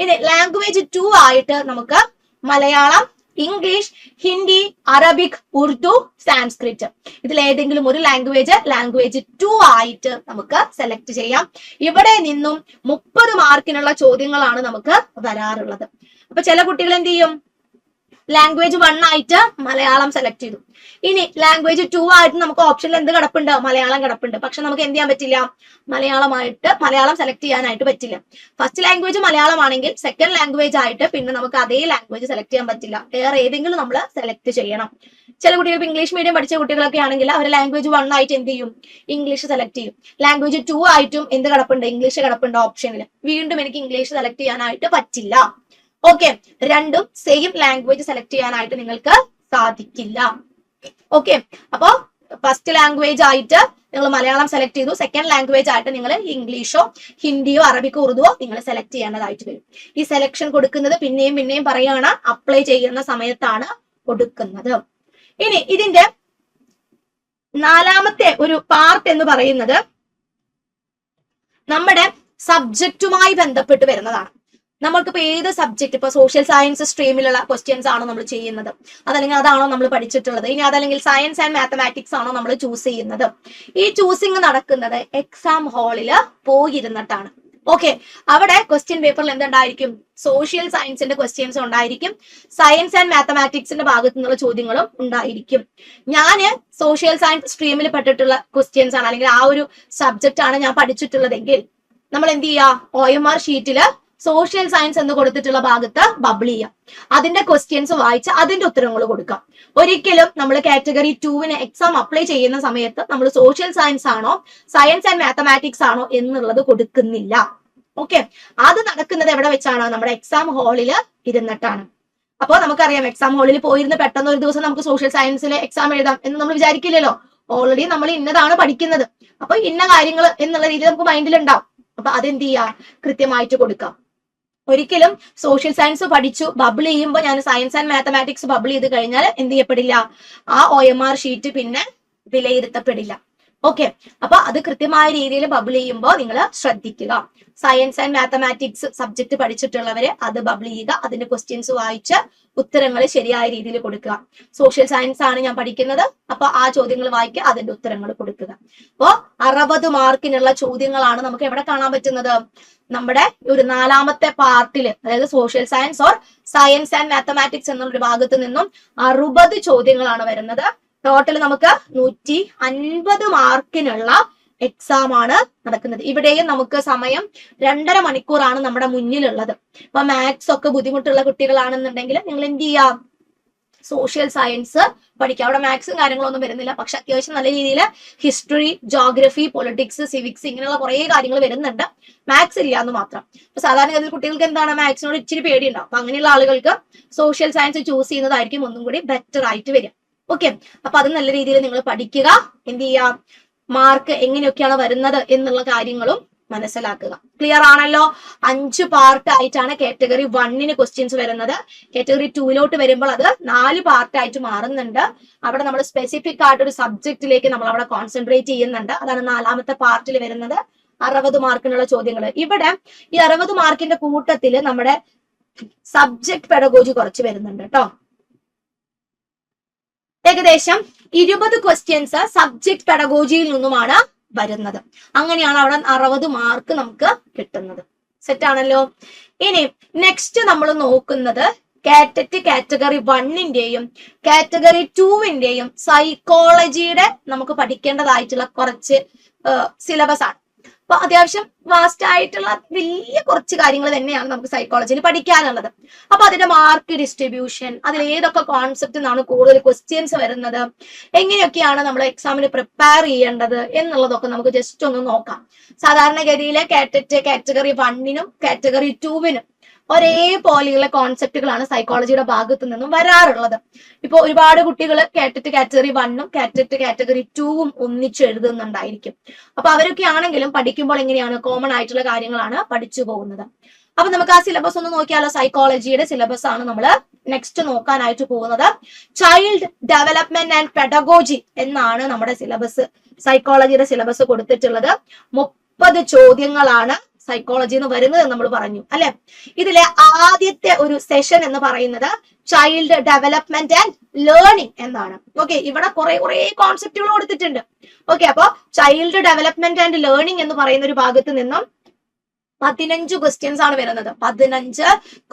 ഇനി ലാംഗ്വേജ് 2 ആയിട്ട് നമുക്ക് മലയാളം, ഇംഗ്ലീഷ്, ഹിന്ദി, അറബിക്, ഉറുദു, സാൻസ്ക്രിറ്റ്, ഇതിൽ ഏതെങ്കിലും ഒരു ലാംഗ്വേജ് 2 ആയിട്ട് നമുക്ക് സെലക്ട് ചെയ്യാം. ഇവിടെ നിന്നും 30 മാർക്കിനുള്ള ചോദ്യങ്ങളാണ് നമുക്ക് വരാറുള്ളത്. അപ്പൊ ചില കുട്ടികൾ എന്ത് ചെയ്യും? ലാംഗ്വേജ് 1 ആയിട്ട് മലയാളം സെലക്ട് ചെയ്തു. ഇനി ലാംഗ്വേജ് 2 ആയിട്ട് നമുക്ക് ഓപ്ഷനിൽ എന്ത് കിടപ്പുണ്ട്? മലയാളം കിടപ്പുണ്ട്. പക്ഷെ നമുക്ക് എന്ത് ചെയ്യാൻ പറ്റില്ല? മലയാളം സെലക്ട് ചെയ്യാനായിട്ട് പറ്റില്ല. ഫസ്റ്റ് ലാംഗ്വേജ് മലയാളം ആണെങ്കിൽ സെക്കൻഡ് ലാംഗ്വേജ് ആയിട്ട് പിന്നെ നമുക്ക് അതേ ലാംഗ്വേജ് സെലക്ട് ചെയ്യാൻ പറ്റില്ല, വേറെ ഏതെങ്കിലും നമ്മൾ സെലക്ട് ചെയ്യണം. ചില കുട്ടികൾക്ക് ഇംഗ്ലീഷ് മീഡിയം പഠിച്ച കുട്ടികളൊക്കെ ആണെങ്കിൽ അവർ ലാംഗ്വേജ് 1 ആയിട്ട് എന്ത് ചെയ്യും? ഇംഗ്ലീഷ് സെലക്ട് ചെയ്യും. ലാംഗ്വേജ് 2 ആയിട്ടും എന്ത് കിടപ്പുണ്ട്? ഇംഗ്ലീഷ് കിടപ്പുണ്ട് ഓപ്ഷനിൽ. വീണ്ടും എനിക്ക് ഇംഗ്ലീഷ് സെലക്ട് ചെയ്യാനായിട്ട് പറ്റില്ല. ഓക്കെ, രണ്ടും സെയിം ലാംഗ്വേജ് സെലക്ട് ചെയ്യാനായിട്ട് നിങ്ങൾക്ക് സാധിക്കില്ല. ഓക്കെ, അപ്പോ ഫസ്റ്റ് ലാംഗ്വേജ് ആയിട്ട് നിങ്ങൾ മലയാളം സെലക്ട് ചെയ്തു, സെക്കൻഡ് ലാംഗ്വേജ് ആയിട്ട് നിങ്ങൾ ഇംഗ്ലീഷോ ഹിന്ദിയോ അറബിക്കോ ഉറുദുവോ നിങ്ങൾ സെലക്ട് ചെയ്യേണ്ടതായിട്ട് വരും. ഈ സെലക്ഷൻ കൊടുക്കുന്നത് പിന്നെയും പറയുകയാണ്, അപ്ലൈ ചെയ്യുന്ന സമയത്താണ് കൊടുക്കുന്നത്. ഇനി ഇതിന്റെ 4ാമത്തെ ഒരു പാർട്ട് എന്ന് പറയുന്നത് നമ്മുടെ സബ്ജക്റ്റുമായി ബന്ധപ്പെട്ട് വരുന്നതാണ്. നമ്മൾക്കിപ്പോ ഏത് സബ്ജക്ട്, ഇപ്പൊ സോഷ്യൽ സയൻസ് സ്ട്രീമിലുള്ള ക്വസ്റ്റ്യൻസ് ആണോ നമ്മൾ ചെയ്യുന്നത്, അതല്ലെങ്കിൽ അതാണോ നമ്മൾ പഠിച്ചിട്ടുള്ളത്, ഇനി അതല്ലെങ്കിൽ സയൻസ് ആൻഡ് മാത്തമാറ്റിക്സ് ആണോ നമ്മൾ ചൂസ് ചെയ്യുന്നത്, ഈ ചൂസിങ് നടക്കുന്നത് എക്സാം ഹാളില് പോയിരുന്നിട്ടാണ്. ഓക്കെ, അവിടെ ക്വസ്റ്റ്യൻ പേപ്പറിൽ എന്തുണ്ടായിരിക്കും, സോഷ്യൽ സയൻസിന്റെ ക്വസ്റ്റ്യൻസ് ഉണ്ടായിരിക്കും, സയൻസ് ആൻഡ് മാത്തമാറ്റിക്സിന്റെ ഭാഗത്തു നിന്നുള്ള ചോദ്യങ്ങളും ഉണ്ടായിരിക്കും. ഞാന് സോഷ്യൽ സയൻസ് സ്ട്രീമിൽ പെട്ടിട്ടുള്ള ക്വസ്റ്റ്യൻസ് ആണ്, അല്ലെങ്കിൽ ആ ഒരു സബ്ജക്റ്റ് ആണ് ഞാൻ പഠിച്ചിട്ടുള്ളതെങ്കിൽ നമ്മൾ എന്ത് ചെയ്യുക, OMR ഷീറ്റില് സോഷ്യൽ സയൻസ് എന്ന് കൊടുത്തിട്ടുള്ള ഭാഗത്ത് ബബിൾ ചെയ്യാം, അതിന്റെ ക്വസ്റ്റ്യൻസ് വായിച്ച് അതിന്റെ ഉത്തരങ്ങൾ കൊടുക്കാം. ഒരിക്കലും നമ്മൾ കാറ്റഗറി 2 എക്സാം അപ്ലൈ ചെയ്യുന്ന സമയത്ത് നമ്മൾ സോഷ്യൽ സയൻസ് ആണോ സയൻസ് ആൻഡ് മാത്തമാറ്റിക്സ് ആണോ എന്നുള്ളത് കൊടുക്കുന്നില്ല. ഓക്കെ, അത് നടക്കുന്നത് എവിടെ വെച്ചാണ്, നമ്മുടെ എക്സാം ഹാളില് ഇരുന്നിട്ടാണ്. അപ്പോൾ നമുക്കറിയാം, എക്സാം ഹാളിൽ പോയിരുന്ന് പെട്ടെന്ന് ഒരു ദിവസം നമുക്ക് സോഷ്യൽ സയൻസിലെ എക്സാം എഴുതാം എന്ന് നമ്മൾ വിചാരിക്കില്ലല്ലോ. ഓൾറെഡി നമ്മൾ ഇന്നതാണ് പഠിക്കുന്നത്, അപ്പൊ ഇന്ന കാര്യങ്ങൾ എന്നുള്ള രീതിയിൽ നമുക്ക് മൈൻഡിൽ ഉണ്ടാവും. അപ്പൊ അതെന്ത് ചെയ്യാ, കൃത്യമായിട്ട് കൊടുക്കാം. ഒരിക്കലും സോഷ്യൽ സയൻസ് പഠിച്ചു ബബിൾ ചെയ്യുമ്പോൾ ഞാൻ സയൻസ് ആൻഡ് മാത്തമാറ്റിക്സ് ബബിൾ ചെയ്ത് കഴിഞ്ഞാൽ എന്ത് ചെയ്യപ്പെടില്ല, ആ OMR ഷീറ്റ് പിന്നെ വിലയിരുത്തപ്പെടില്ല. ഓക്കെ, അപ്പൊ അത് കൃത്യമായ രീതിയിൽ ബബിൾ ചെയ്യുമ്പോൾ നിങ്ങൾ ശ്രദ്ധിക്കുക. സയൻസ് ആൻഡ് മാത്തമാറ്റിക്സ് സബ്ജക്ട് പഠിച്ചിട്ടുള്ളവര് അത് ബബിൾ ചെയ്യുക, അതിന്റെ ക്വസ്റ്റ്യൻസ് വായിച്ച് ഉത്തരങ്ങൾ ശരിയായ രീതിയിൽ കൊടുക്കുക. സോഷ്യൽ സയൻസ് ആണ് ഞാൻ പഠിക്കുന്നത്, അപ്പൊ ആ ചോദ്യങ്ങൾ വായിക്കുക, അതിന്റെ ഉത്തരങ്ങൾ കൊടുക്കുക. അപ്പോ 60 മാർക്കിനുള്ള ചോദ്യങ്ങളാണ് നമുക്ക് എവിടെ കാണാൻ പറ്റുന്നത്, നമ്മുടെ ഒരു 4ാമത്തെ പാർട്ടിൽ, അതായത് social science or science and mathematics എന്നുള്ള ഭാഗത്ത് നിന്നും 60 ചോദ്യങ്ങളാണ് വരുന്നത്. ടോട്ടൽ നമുക്ക് 150 മാർക്കിനുള്ള എക്സാം ആണ് നടക്കുന്നത്. ഇവിടെയും നമുക്ക് സമയം 2.5 മണിക്കൂറാണ് നമ്മുടെ മുന്നിലുള്ളത്. അപ്പൊ മാത്സ് ഒക്കെ ബുദ്ധിമുട്ടുള്ള കുട്ടികളാണെന്നുണ്ടെങ്കിൽ നിങ്ങൾ എന്ത് ചെയ്യാം, സോഷ്യൽ സയൻസ് പഠിക്കുക. അവിടെ മാത്സും കാര്യങ്ങളൊന്നും വരുന്നില്ല, പക്ഷെ അത്യാവശ്യം നല്ല രീതിയിൽ ഹിസ്റ്ററി, ജോഗ്രഫി, പൊളിറ്റിക്സ്, സിവിക്സ് ഇങ്ങനെയുള്ള കുറെ കാര്യങ്ങൾ വരുന്നുണ്ട്. മാത്സ് ഇല്ല എന്ന് മാത്രം. അപ്പൊ സാധാരണഗതിയിൽ കുട്ടികൾക്ക് എന്താണ്, മാത്സിനോട് ഇച്ചിരി പേടിയുണ്ടാവും. അപ്പൊ അങ്ങനെയുള്ള ആളുകൾക്ക് സോഷ്യൽ സയൻസ് ചൂസ് ചെയ്യുന്നതായിരിക്കും ഒന്നും കൂടി ബെറ്റർ ആയിട്ട് വരിക. ഓക്കെ, അപ്പൊ അത് നല്ല രീതിയിൽ നിങ്ങൾ പഠിക്കുക. എന്ത് ചെയ്യുക, മാർക്ക് എങ്ങനെയൊക്കെയാണ് വരുന്നത് എന്നുള്ള കാര്യങ്ങളും മനസ്സിലാക്കുക. ക്ലിയർ ആണല്ലോ? 5 പാർട്ട് ആയിട്ടാണ് കാറ്റഗറി 1 ക്വസ്റ്റ്യൻസ് വരുന്നത്. കാറ്റഗറി 2 വരുമ്പോൾ അത് 4 പാർട്ട് ആയിട്ട് മാറുന്നുണ്ട്. അവിടെ നമ്മൾ സ്പെസിഫിക് ആയിട്ട് ഒരു സബ്ജക്റ്റിലേക്ക് നമ്മൾ അവിടെ കോൺസെൻട്രേറ്റ് ചെയ്യുന്നുണ്ട്. അതാണ് 4ാമത്തെ പാർട്ടിൽ വരുന്നത്. 60 മാർക്കിനുള്ള ചോദ്യങ്ങൾ. ഇവിടെ ഈ 60 മാർക്കിന്റെ കൂട്ടത്തിൽ നമ്മുടെ സബ്ജക്ട് പെഡഗോജി കുറച്ച് വരുന്നുണ്ട് കേട്ടോ. ഏകദേശം 20 ക്വസ്റ്റ്യൻസ് സബ്ജക്ട് പെഡഗോജിയിൽ നിന്നുമാണ് വരുന്നത്. അങ്ങനെയാണ് അവിടെ 60 മാർക്ക് നമുക്ക് കിട്ടുന്നത്. സെറ്റ് ആണല്ലോ? ഇനി നെക്സ്റ്റ് നമ്മൾ നോക്കുന്നത് കാറ്ററ്റ് കാറ്റഗറി 1 കാറ്റഗറി 2 സൈക്കോളജിയുടെ നമുക്ക് പഠിക്കേണ്ടതായിട്ടുള്ള കുറച്ച് സിലബസ് ആണ്. അപ്പൊ അത്യാവശ്യം വാസ്റ്റ് ആയിട്ടുള്ള വലിയ കുറച്ച് കാര്യങ്ങൾ തന്നെയാണ് നമുക്ക് സൈക്കോളജിയിൽ പഠിക്കാനുള്ളത്. അപ്പൊ അതിന്റെ മാർക്ക് ഡിസ്ട്രിബ്യൂഷൻ, അതിൽ ഏതൊക്കെ കോൺസെപ്റ്റ് നിന്നാണ് കൂടുതൽ ക്വസ്റ്റ്യൻസ് വരുന്നത്, എങ്ങനെയൊക്കെയാണ് നമ്മൾ എക്സാമിന് പ്രിപ്പയർ ചെയ്യേണ്ടത് എന്നുള്ളതൊക്കെ നമുക്ക് ജസ്റ്റ് ഒന്ന് നോക്കാം. സാധാരണഗതിയിലെ കാറ്ററ്റ് കാറ്റഗറി 1 കാറ്റഗറി 2 ഒരേപോലെയുള്ള കോൺസെപ്റ്റുകളാണ് സൈക്കോളജിയുടെ ഭാഗത്തു നിന്നും വരാറുള്ളത്. ഇപ്പൊ ഒരുപാട് കുട്ടികൾ കാറ്ററ്റ് കാറ്റഗറി 1 കാറ്ററ്റ് കാറ്റഗറി 2 ഒന്നിച്ച് എഴുതുന്നുണ്ടായിരിക്കും. അപ്പൊ അവരൊക്കെ ആണെങ്കിലും പഠിക്കുമ്പോൾ എങ്ങനെയാണ്, കോമൺ ആയിട്ടുള്ള കാര്യങ്ങളാണ് പഠിച്ചു പോകുന്നത്. അപ്പൊ നമുക്ക് ആ സിലബസ് ഒന്ന് നോക്കിയാലോ. സൈക്കോളജിയുടെ സിലബസ് ആണ് നമ്മൾ നെക്സ്റ്റ് നോക്കാനായിട്ട് പോകുന്നത്. ചൈൽഡ് ഡെവലപ്മെന്റ് ആൻഡ് പെഡഗോജി എന്നാണ് നമ്മുടെ സിലബസ്, സൈക്കോളജിയുടെ സിലബസ് കൊടുത്തിട്ടുള്ളത്. 30 ചോദ്യങ്ങളാണ് സൈക്കോളജി എന്ന് വരുന്നത് നമ്മൾ പറഞ്ഞു അല്ലെ. ഇതിലെ ആദ്യത്തെ ഒരു സെഷൻ എന്ന് പറയുന്നത് ചൈൽഡ് ഡെവലപ്മെന്റ് ആൻഡ് ലേണിംഗ് എന്നാണ്. ഓക്കെ, ഇവിടെ കുറെ കോൺസെപ്റ്റുകൾ കൊടുത്തിട്ടുണ്ട്. ഓക്കെ, അപ്പൊ ചൈൽഡ് ഡെവലപ്മെന്റ് ആൻഡ് ലേണിംഗ് എന്ന് പറയുന്ന ഒരു ഭാഗത്ത് നിന്നും 15 ക്വസ്റ്റ്യൻസ് ആണ് വരുന്നത്. 15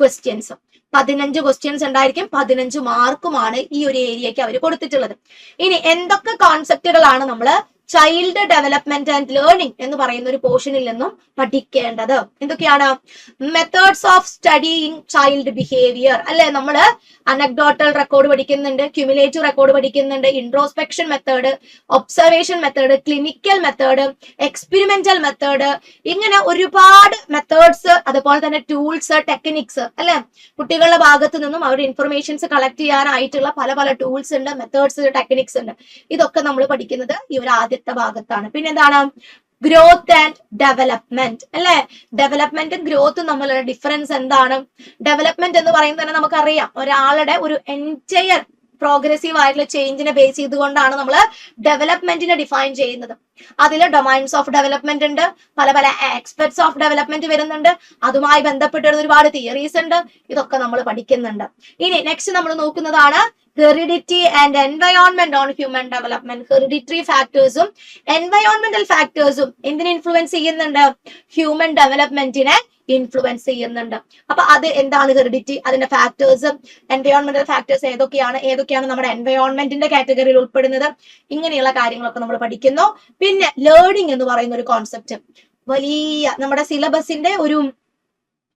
ക്വസ്റ്റ്യൻസ് ഉണ്ടായിരിക്കും. 15 മാർക്കുമാണ് ഈ ഒരു ഏരിയക്ക് അവർ കൊടുത്തിട്ടുള്ളത്. ഇനി എന്തൊക്കെ കോൺസെപ്റ്റുകളാണ് നമ്മൾ ചൈൽഡ് ഡെവലപ്മെന്റ് ആൻഡ് ലേണിംഗ് എന്ന് പറയുന്ന ഒരു പോർഷനിൽ നിന്നും പഠിക്കേണ്ടത്? എന്തൊക്കെയാണ്? Methods of studying child behaviour അല്ലെ. നമ്മള് അനക്ഡോട്ടൽ റെക്കോർഡ് പഠിക്കുന്നുണ്ട്, ക്യുമുലേറ്റീവ് റെക്കോർഡ് പഠിക്കുന്നുണ്ട്, introspection method, observation method, clinical method, experimental method, ഇങ്ങനെ ഒരുപാട് മെത്തേഡ്സ്, അതുപോലെ തന്നെ ടൂൾസ്, ടെക്നിക്സ് അല്ലെ. കുട്ടികളുടെ ഭാഗത്ത് നിന്നും അവരുടെ ഇൻഫർമേഷൻസ് കളക്ട് ചെയ്യാനായിട്ടുള്ള പല ടൂൾസ് ഉണ്ട്, മെത്തേഡ്സ്, ടെക്നിക്സ് ഉണ്ട്. ഇതൊക്കെ നമ്മൾ പഠിക്കുന്നത് ഈ ഒരു ആദ്യത്തെ ഭാഗത്താണ്. പിന്നെന്താണ്? ഗ്രോത്ത് ആൻഡ് ഡെവലപ്മെന്റ് അല്ലെ. ഡെവലപ്മെന്റും ഗ്രോത്തും തമ്മിലുള്ള ഡിഫറൻസ് എന്താണ്? ഡെവലപ്മെന്റ് എന്ന് പറയുന്നത് തന്നെ നമുക്കറിയാം, ഒരാളുടെ ഒരു എൻറ്റയർ പ്രോഗ്രസീവ് ആയിട്ടുള്ള ചേഞ്ചിനെ ബേസ് ചെയ്തുകൊണ്ടാണ് നമ്മൾ ഡെവലപ്മെന്റിനെ ഡിഫൈൻ ചെയ്യുന്നത്. അതിൽ ഡൊമൈൻസ് ഓഫ് ഡെവലപ്മെന്റ് ഉണ്ട്, പല പല ആസ്പെക്ട്സ് ഓഫ് ഡെവലപ്മെന്റ് വരുന്നുണ്ട്, അതുമായി ബന്ധപ്പെട്ട് ഒരുപാട് തിയറീസ് ഉണ്ട്. ഇതൊക്കെ നമ്മൾ പഠിക്കുന്നുണ്ട്. ഇനി നെക്സ്റ്റ് നമ്മൾ നോക്കുന്നതാണ് heredity and environment on human development. Hereditary ഫാക്ടേഴ്സും എൻവയോൺമെന്റൽ ഫാക്ടേഴ്സും എന്തിനെ ഇൻഫ്ലുവൻസ് ചെയ്യുന്നുണ്ട്? ഹ്യൂമൻ ഡെവലപ്മെന്റിനെ ഇൻഫ്ലുവൻസ് ചെയ്യുന്നുണ്ട്. അപ്പൊ അത് എന്താണ് ഹെറിഡിറ്റി, അതിന്റെ ഫാക്ടേഴ്സ്, എൻവയോൺമെന്റൽ ഫാക്ടേഴ്സ് ഏതൊക്കെയാണ് നമ്മുടെ എൻവയോൺമെന്റിന്റെ കാറ്റഗറിയിൽ ഉൾപ്പെടുന്നത്, ഇങ്ങനെയുള്ള കാര്യങ്ങളൊക്കെ നമ്മൾ പഠിക്കുന്നു. പിന്നെ ലേണിംഗ് എന്ന് പറയുന്ന ഒരു കോൺസെപ്റ്റ് വലിയ നമ്മുടെ സിലബസിന്റെ ഒരു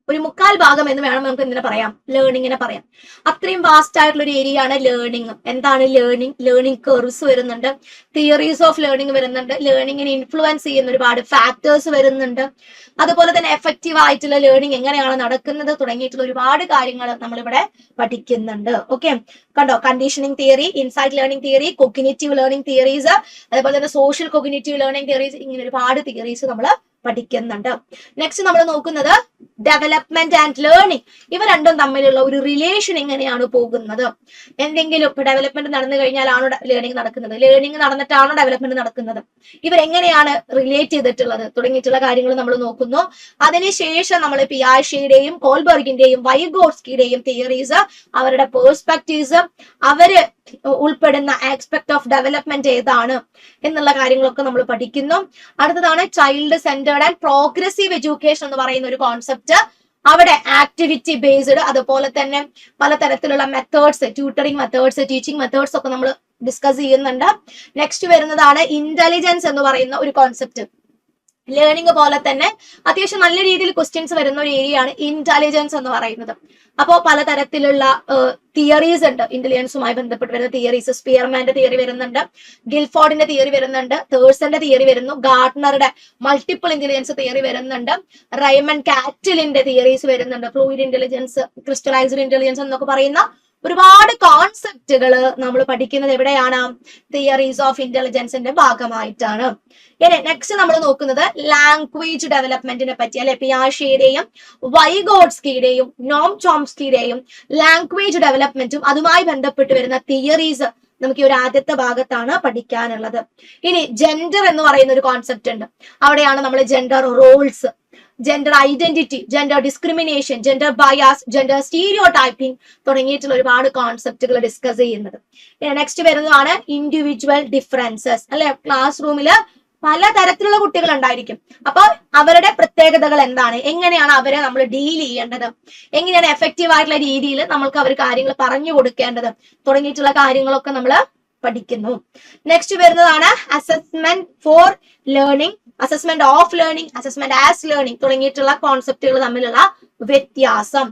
3/4 ഭാഗം എന്ന് വേണം നമുക്ക് എന്തിനെ പറയാം, ലേണിങ്ങിനെ പറയാം. അത്രയും വാസ്റ്റ് ആയിട്ടുള്ള ഒരു ഏരിയ ആണ് ലേണിംഗ്. എന്താണ് ലേണിംഗ് കർവ്സ് വരുന്നുണ്ട്, തിയറീസ് ഓഫ് ലേണിംഗ് വരുന്നുണ്ട്, ലേണിങ്ങിനെ ഇൻഫ്ലുവൻസ് ചെയ്യുന്ന ഒരുപാട് ഫാക്ടേഴ്സ് വരുന്നുണ്ട്, അതുപോലെ തന്നെ എഫക്റ്റീവ് ആയിട്ടുള്ള ലേണിംഗ് എങ്ങനെയാണ് നടക്കുന്നത് തുടങ്ങിയിട്ടുള്ള ഒരുപാട് കാര്യങ്ങൾ നമ്മളിവിടെ പഠിക്കുന്നുണ്ട്. ഓക്കെ, കണ്ടോ, conditioning theory, insight learning theory, cognitive learning theories, അതുപോലെ തന്നെ സോഷ്യൽ കൊഗ്നിറ്റീവ് ലേണിംഗ് തിയറീസ്, ഇങ്ങനെ ഒരുപാട് തിയറീസ് നമ്മൾ പഠിക്കുന്നുണ്ട്. നെക്സ്റ്റ് നമ്മൾ നോക്കുന്നത് ഡെവലപ്മെന്റ് ആൻഡ് ലേണിംഗ്. ഇവ രണ്ടും തമ്മിലുള്ള ഒരു റിലേഷൻ എങ്ങനെയാണ് പോകുന്നത്, എന്തെങ്കിലും ഇപ്പൊ ഡെവലപ്മെന്റ് നടന്നു കഴിഞ്ഞാലാണോ ലേണിംഗ് നടക്കുന്നത്, ലേണിംഗ് നടന്നിട്ടാണോ ഡെവലപ്മെന്റ് നടക്കുന്നത്, ഇവരെങ്ങനെയാണ് റിലേറ്റ് ചെയ്തിട്ടുള്ളത് തുടങ്ങിയിട്ടുള്ള കാര്യങ്ങൾ നമ്മൾ നോക്കുന്നു. അതിനുശേഷം നമ്മൾ പിയാഷെയുടെയും കോൾബർഗിന്റെയും വൈഗോട്സ്കിയുടെയും തിയറീസ്, അവരുടെ പേഴ്സ്പെക്റ്റീവ്സ്, അവര് ഉൾപ്പെടുന്ന ആസ്പെക്ട് ഓഫ് ഡെവലപ്മെന്റ് ഏതാണ് എന്നുള്ള കാര്യങ്ങളൊക്കെ നമ്മൾ പഠിക്കുന്നു. അടുത്തതാണ് child centred and progressive education എന്ന് പറയുന്ന ഒരു കോൺസെപ്റ്റ്. അവിടെ ആക്ടിവിറ്റി ബേസ്ഡ്, അതുപോലെ തന്നെ പലതരത്തിലുള്ള methods, tutoring methods, teaching methods ഒക്കെ നമ്മൾ ഡിസ്കസ് ചെയ്യുന്നുണ്ട്. നെക്സ്റ്റ് വരുന്നതാണ് ഇന്റലിജൻസ് എന്ന് പറയുന്ന ഒരു കോൺസെപ്റ്റ്. ലേണിംഗ് പോലെ തന്നെ അത്യാവശ്യം നല്ല രീതിയിൽ ക്വസ്റ്റ്യൻസ് വരുന്ന ഒരു ഏരിയ ആണ് ഇന്റലിജൻസ് എന്ന് പറയുന്നത്. അപ്പോൾ പലതരത്തിലുള്ള തിയറീസ് ഉണ്ട് ഇന്റലിജൻസുമായി ബന്ധപ്പെട്ട് വരുന്ന തിയറീസ്. സ്പിയർമാന്റെ തിയറി വരുന്നുണ്ട്, ഗിൽഫോർഡിന്റെ തിയറി വരുന്നുണ്ട്, തേഴ്സന്റെ തിയറി വരുന്നു, ഗാർട്ട്നറുടെ മൾട്ടിപ്പിൾ ഇന്റലിജൻസ് തിയറി വരുന്നുണ്ട്, റൈമൺ കാറ്റലിന്റെ തിയറീസ് വരുന്നുണ്ട്, ഫ്ലൂയിഡ് ഇന്റലിജൻസ്, ക്രിസ്റ്റലൈസ്ഡ് ഇന്റലിജൻസ് എന്നൊക്കെ പറയുന്ന ഒരുപാട് കോൺസെപ്റ്റുകൾ നമ്മൾ പഠിക്കുന്നത് എവിടെയാണ്? തിയറീസ് ഓഫ് ഇന്റലിജൻസിന്റെ ഭാഗമായിട്ടാണ്. ഇനി നെക്സ്റ്റ് നമ്മൾ നോക്കുന്നത് ലാംഗ്വേജ് ഡെവലപ്മെന്റിനെ പറ്റി, അല്ലെ, പിയാഷെയുടെയും വൈഗോട്സ്കിയുടെയും നോം ചോംസ്കിയുടെയും ലാംഗ്വേജ് ഡെവലപ്മെന്റും അതുമായി ബന്ധപ്പെട്ട് വരുന്ന തിയറീസ് നമുക്ക് ഈ ഒരു ആദ്യത്തെ ഭാഗത്താണ് പഠിക്കാനുള്ളത്. ഇനി ജെൻഡർ എന്ന് പറയുന്ന ഒരു കോൺസെപ്റ്റ് ഉണ്ട്. അവിടെയാണ് നമ്മൾ gender roles, gender identity, gender discrimination, gender bias, gender stereo typing തുടങ്ങിയിട്ടുള്ള ഒരുപാട് കോൺസെപ്റ്റുകൾ ഡിസ്കസ് ചെയ്യുന്നത്. നെക്സ്റ്റ് വരുന്നതാണ് ഇൻഡിവിജ്വൽ ഡിഫറൻസസ്, അല്ലെ, ക്ലാസ് റൂമില് പലതരത്തിലുള്ള കുട്ടികൾ ഉണ്ടായിരിക്കും. അപ്പൊ അവരുടെ പ്രത്യേകതകൾ എന്താണ്, എങ്ങനെയാണ് അവരെ നമ്മൾ ഡീൽ ചെയ്യേണ്ടത്, എങ്ങനെയാണ് എഫക്റ്റീവ് ആയിട്ടുള്ള രീതിയിൽ നമ്മൾക്ക് അവർ കാര്യങ്ങൾ പറഞ്ഞു കൊടുക്കേണ്ടത് തുടങ്ങിയിട്ടുള്ള കാര്യങ്ങളൊക്കെ നമ്മൾ പഠിക്കുന്നു. നെക്സ്റ്റ് വരുന്നതാണ് assessment for learning, assessment of learning, assessment as learning തുടങ്ങിയിട്ടുള്ള കോൺസെപ്റ്റുകൾ തമ്മിലുള്ള വ്യത്യാസം.